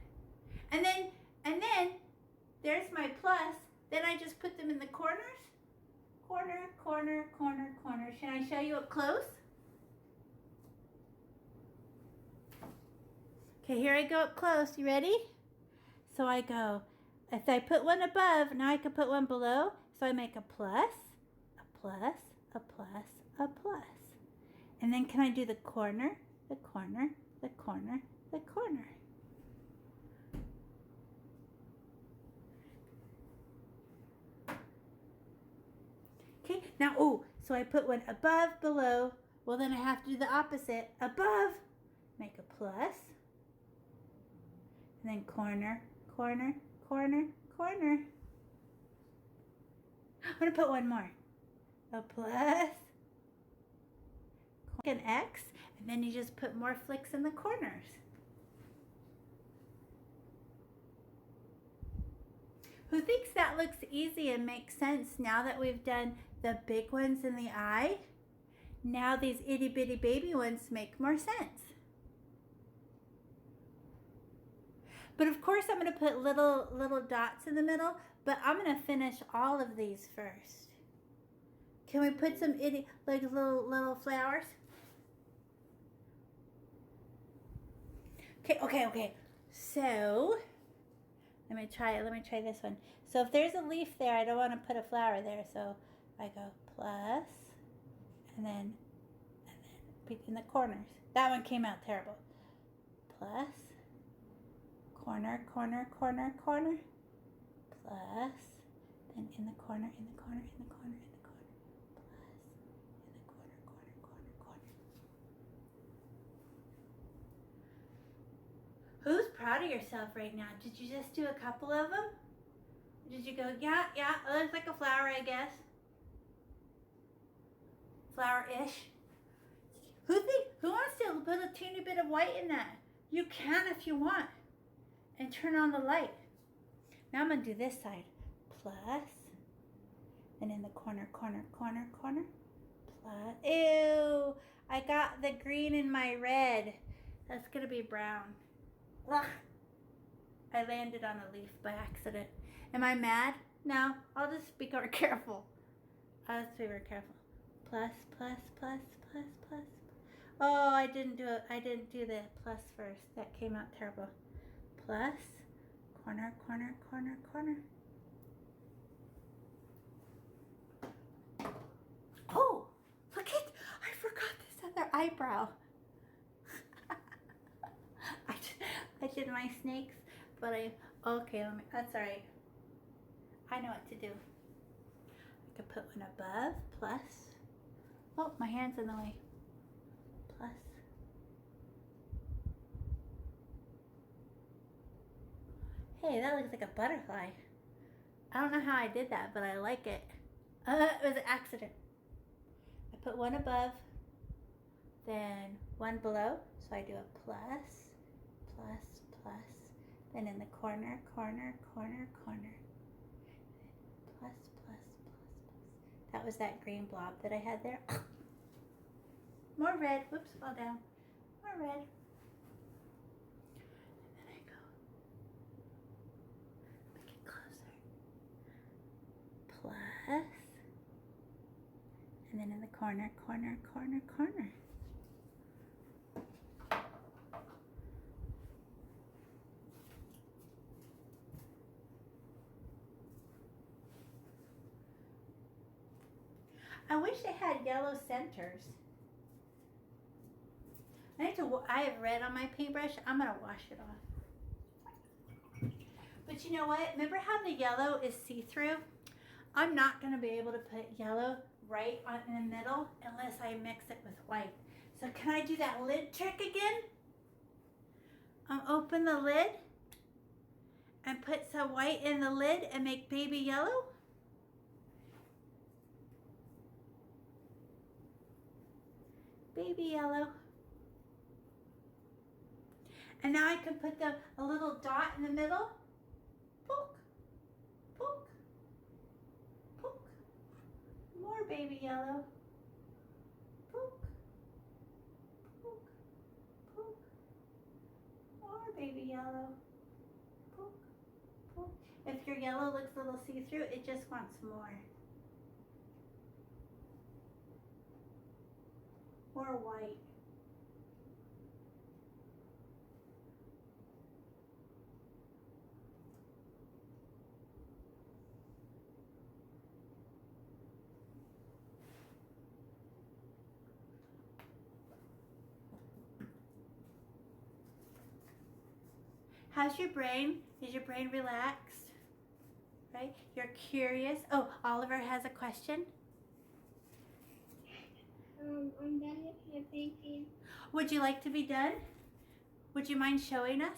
And then there's my plus. Then I just put them in the corners. Corner, corner, corner, corner. Should I show you up close? Okay, here I go up close. You ready? So I go, if I put one above, now I can put one below. So I make a plus, a plus, a plus, a plus. And then can I do the corner, the corner, the corner, the corner? Okay, now, so I put one above, below. Well, then I have to do the opposite. Above, make a plus. And then corner, corner, corner, corner. I'm going to put one more. A plus. An X, and then you just put more flicks in the corners. Who thinks that looks easy and makes sense now that we've done the big ones in the eye? Now these itty bitty baby ones make more sense. But of course I'm going to put little dots in the middle, but I'm going to finish all of these first. Can we put some like little flowers? Okay. So, let me try this one. So if there's a leaf there, I don't want to put a flower there. So I go plus, and then in the corners. That one came out terrible. Plus, corner, plus, then in the corner, plus, in the corner. Who's proud of yourself right now? Did you just do a couple of them? Did you go, yeah, it looks like a flower, I guess. Flower-ish. Who wants to put a teeny bit of white in that? You can if you want. And turn on the light. Now I'm going to do this side. Plus. And in the corner. Plus. Ew. I got the green in my red. That's going to be brown. Ugh. I landed on a leaf by accident. Am I mad? No. I'll just be more careful. I'll just be very careful. Plus. Oh, I didn't do it. I didn't do the plus first. That came out terrible. Plus, corner. Oh, look it! I forgot this other eyebrow. I did my snakes, but that's all right. I know what to do. I could put one above, plus. Oh, my hand's in the way. Plus. Hey, that looks like a butterfly. I don't know how I did that, but I like it. It was an accident. I put one above, then one below. So I do a plus. Then in the corner. Plus. That was that green blob that I had there. More red. Whoops, fall down. More red. And then I go. Make it closer. Plus. And then in the corner. I wish they had yellow centers. I have red on my paintbrush. I'm going to wash it off. But you know what? Remember how the yellow is see-through? I'm not going to be able to put yellow right in the middle unless I mix it with white. So can I do that lid trick again? Open the lid and put some white in the lid and make baby yellow. Baby yellow. And now I can put a little dot in the middle. Poke. More baby yellow. Poke. More baby yellow. Poke. If your yellow looks a little see-through, it just wants more. More white. How's your brain? Is your brain relaxed? Right? You're curious. Oh, Oliver has a question. I'm done with my painting. Would you like to be done? Would you mind showing us?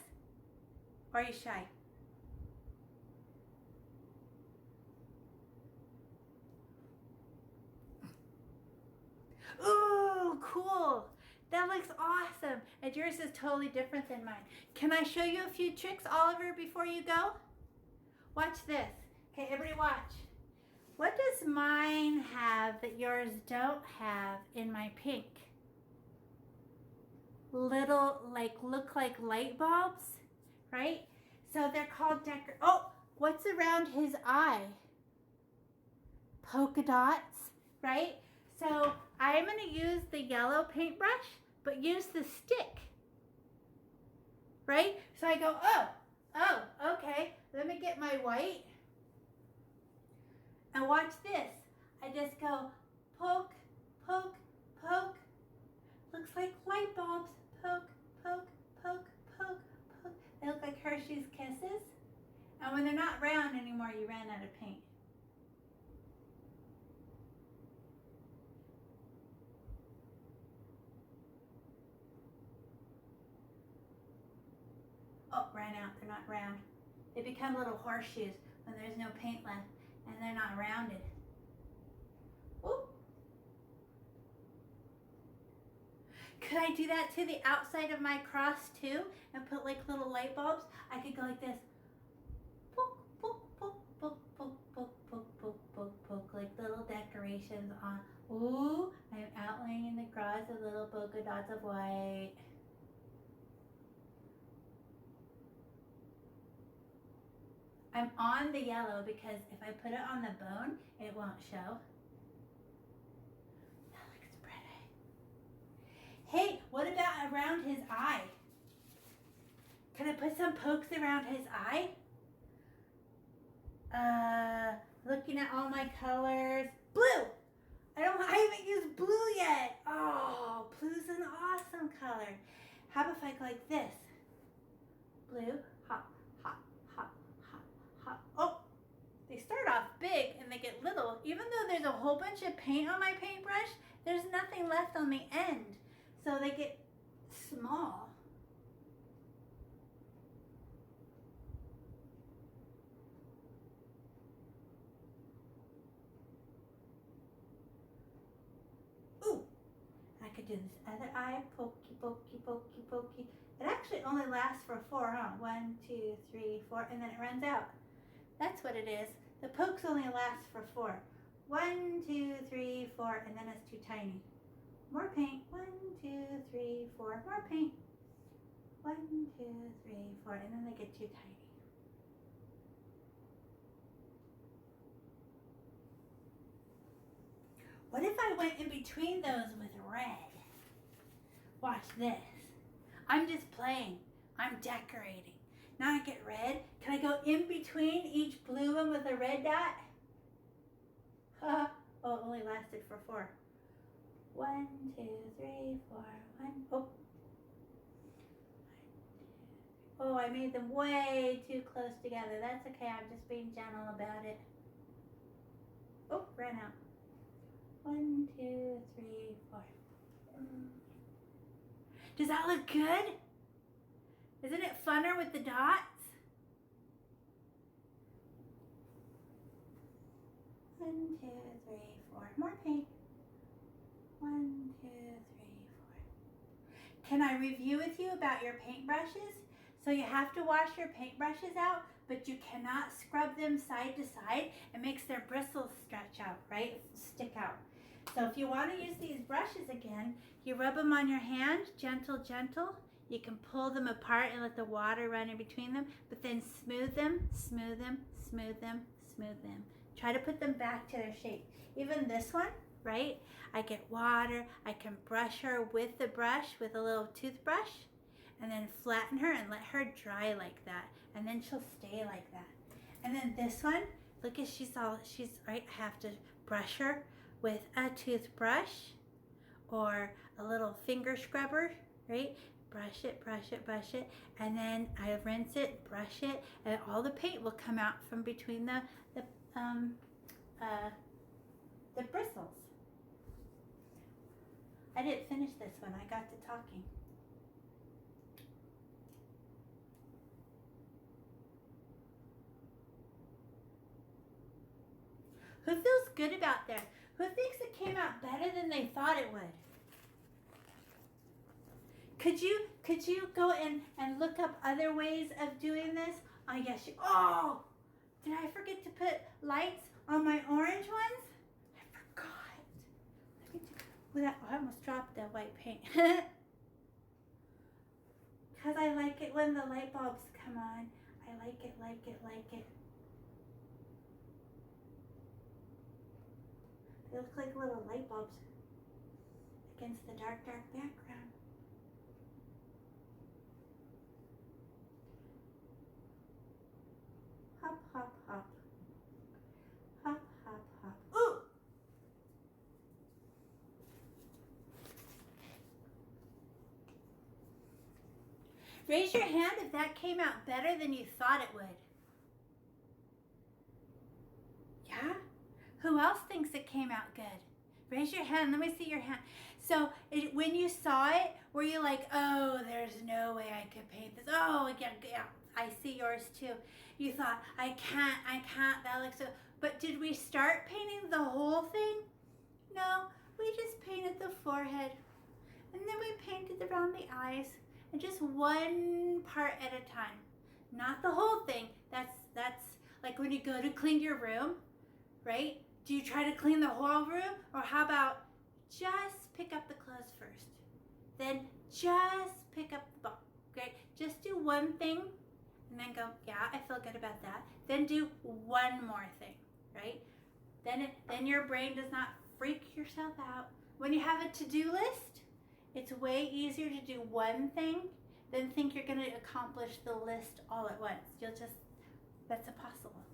Or are you shy? Ooh, cool. That looks awesome. And yours is totally different than mine. Can I show you a few tricks, Oliver, before you go? Watch this. Okay, everybody watch. What does mine have that yours don't have in my pink? Little, look like light bulbs, right? So they're called oh, what's around his eye? Polka dots, right? So I'm going to use the yellow paintbrush, but use the stick, right? So I go, oh, okay. Let me get my white. And watch this. I just go poke, poke, poke. Looks like light bulbs. Poke, poke, poke, poke, poke. They look like Hershey's Kisses. And when they're not round anymore, you ran out of paint. Oh, ran out. They're not round. They become little horseshoes when there's no paint left and they're not rounded. Ooh. Could I do that to the outside of my cross too and put like little light bulbs? I could go like this. Poke, poke, poke, poke, poke, poke, poke, poke, poke, poke, like little decorations on. Ooh, I'm outlining the cross with little polka dots of white. I'm on the yellow because if I put it on the bone, it won't show. That looks pretty. Hey, what about around his eye? Can I put some pokes around his eye? Looking at all my colors. Blue! I haven't used blue yet. Oh, blue's an awesome color. How about if I go like this? Blue, hop, hop, hop, hop, hop. Oh, they start off big and they get little. Even though there's a whole bunch of paint on my paintbrush, there's nothing left on the end. So they get small. Ooh, I could do this other eye, pokey, pokey, pokey, pokey. It actually only lasts for 4, huh? 1, 2, 3, 4, and then it runs out. That's what it is. The pokes only last for 4. 1, 2, 3, 4, and then it's too tiny. More paint. 1, 2, 3, 4. More paint. 1, 2, 3, 4, and then they get too tiny. What if I went in between those with red? Watch this. I'm just playing. I'm decorating. Now I get red. Can I go in between each blue one with a red dot? Oh, it only lasted for 4. 1, 2, 3, 4, 1. Oh. Oh, I made them way too close together. That's okay. I'm just being gentle about it. Oh, ran out. 1, 2, 3, 4. Does that look good? Isn't it funner with the dots? 1, 2, 3, 4. More paint. 1, 2, 3, 4. Can I review with you about your paintbrushes? So you have to wash your paintbrushes out, but you cannot scrub them side to side. It makes their bristles stretch out, right? Stick out. So if you want to use these brushes again, you rub them on your hand, gentle, gentle. You can pull them apart and let the water run in between them, but then smooth them, smooth them, smooth them, smooth them. Try to put them back to their shape. Even this one, right? I get water, I can brush her with the brush with a little toothbrush, and then flatten her and let her dry like that. And then she'll stay like that. And then this one, look at she's right, I have to brush her with a toothbrush or a little finger scrubber, right? Brush it, brush it, brush it, and then I rinse it, brush it, and all the paint will come out from between the bristles. I didn't finish this one. I got to talking. Who feels good about that? Who thinks it came out better than they thought it would? Could you go and look up other ways of doing this? I guess oh, did I forget to put lights on my orange ones? I forgot. I almost dropped the white paint. Because I like it when the light bulbs come on. I like it, like it, like it. They look like little light bulbs against the dark, dark background. Hop, hop, hop. Hop, hop, hop. Ooh! Raise your hand if that came out better than you thought it would. Yeah? Who else thinks it came out good? Raise your hand. Let me see your hand. So when you saw it, were you like, oh, there's no way I could paint this? Oh, yeah, I see yours too. You thought, I can't, that looks so. But did we start painting the whole thing? No, we just painted the forehead. And then we painted around the eyes. And just one part at a time. Not the whole thing. That's like when you go to clean your room, right? Do you try to clean the whole room? Or how about just pick up the clothes first? Then just pick up the ball, okay? Just do one thing and then go, yeah, I feel good about that. Then do one more thing, right? Then your brain does not freak yourself out. When you have a to-do list, it's way easier to do one thing than think you're going to accomplish the list all at once. That's impossible.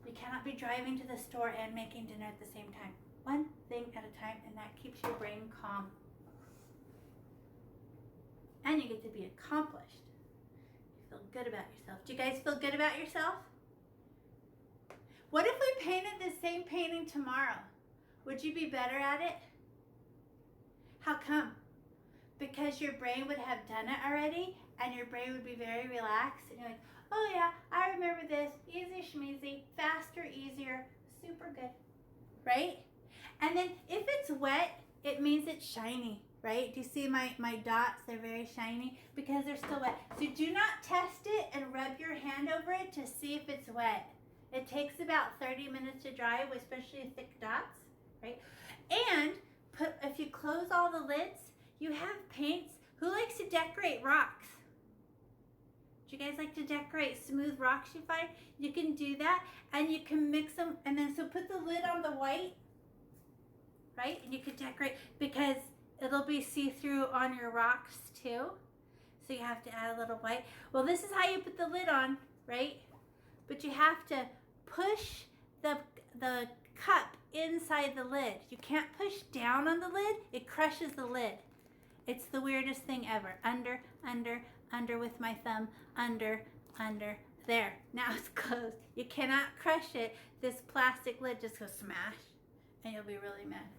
You cannot be driving to the store and making dinner at the same time. One thing at a time, and that keeps your brain calm. And you get to be accomplished. You feel good about yourself. Do you guys feel good about yourself? What if we painted the same painting tomorrow? Would you be better at it? How come? Because your brain would have done it already, and your brain would be very relaxed, and you're like, oh yeah, I remember this, easy schmeezy, faster, easier, super good, right? And then if it's wet, it means it's shiny, right? Do you see my dots? They're very shiny because they're still wet. So do not test it and rub your hand over it to see if it's wet. It takes about 30 minutes to dry, especially thick dots, right? And if you close all the lids, you have paints. Who likes to decorate rocks? Do you guys like to decorate smooth rocks you find? You can do that, and you can mix them, and then so put the lid on the white, right? And you can decorate because it'll be see-through on your rocks too. So you have to add a little white. Well, this is how you put the lid on, right? But you have to push the cup inside the lid. You can't push down on the lid. It crushes the lid. It's the weirdest thing ever. Under, under, under with my thumb. Under, under. There. Now it's closed. You cannot crush it. This plastic lid just goes smash. And you'll be really mad.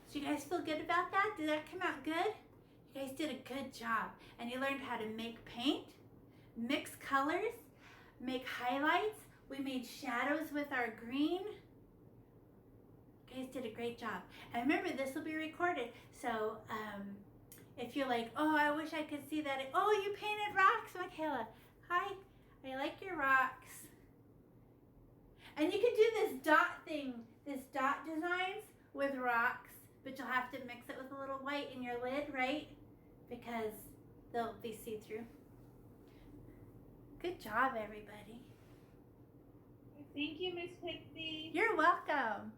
So you guys feel good about that? Did that come out good? You guys did a good job. And you learned how to make paint, mix colors, make highlights. We made shadows with our green. You guys did a great job. And remember, this will be recorded. So if you're like, oh, I wish I could see that. Oh, you painted rocks, Michaela. Hi, I like your rocks. And you can do this dot thing, this dot designs with rocks, but you'll have to mix it with a little white in your lid, right? Because they'll be see-through. Good job, everybody. Thank you, Miss Pixie. You're welcome.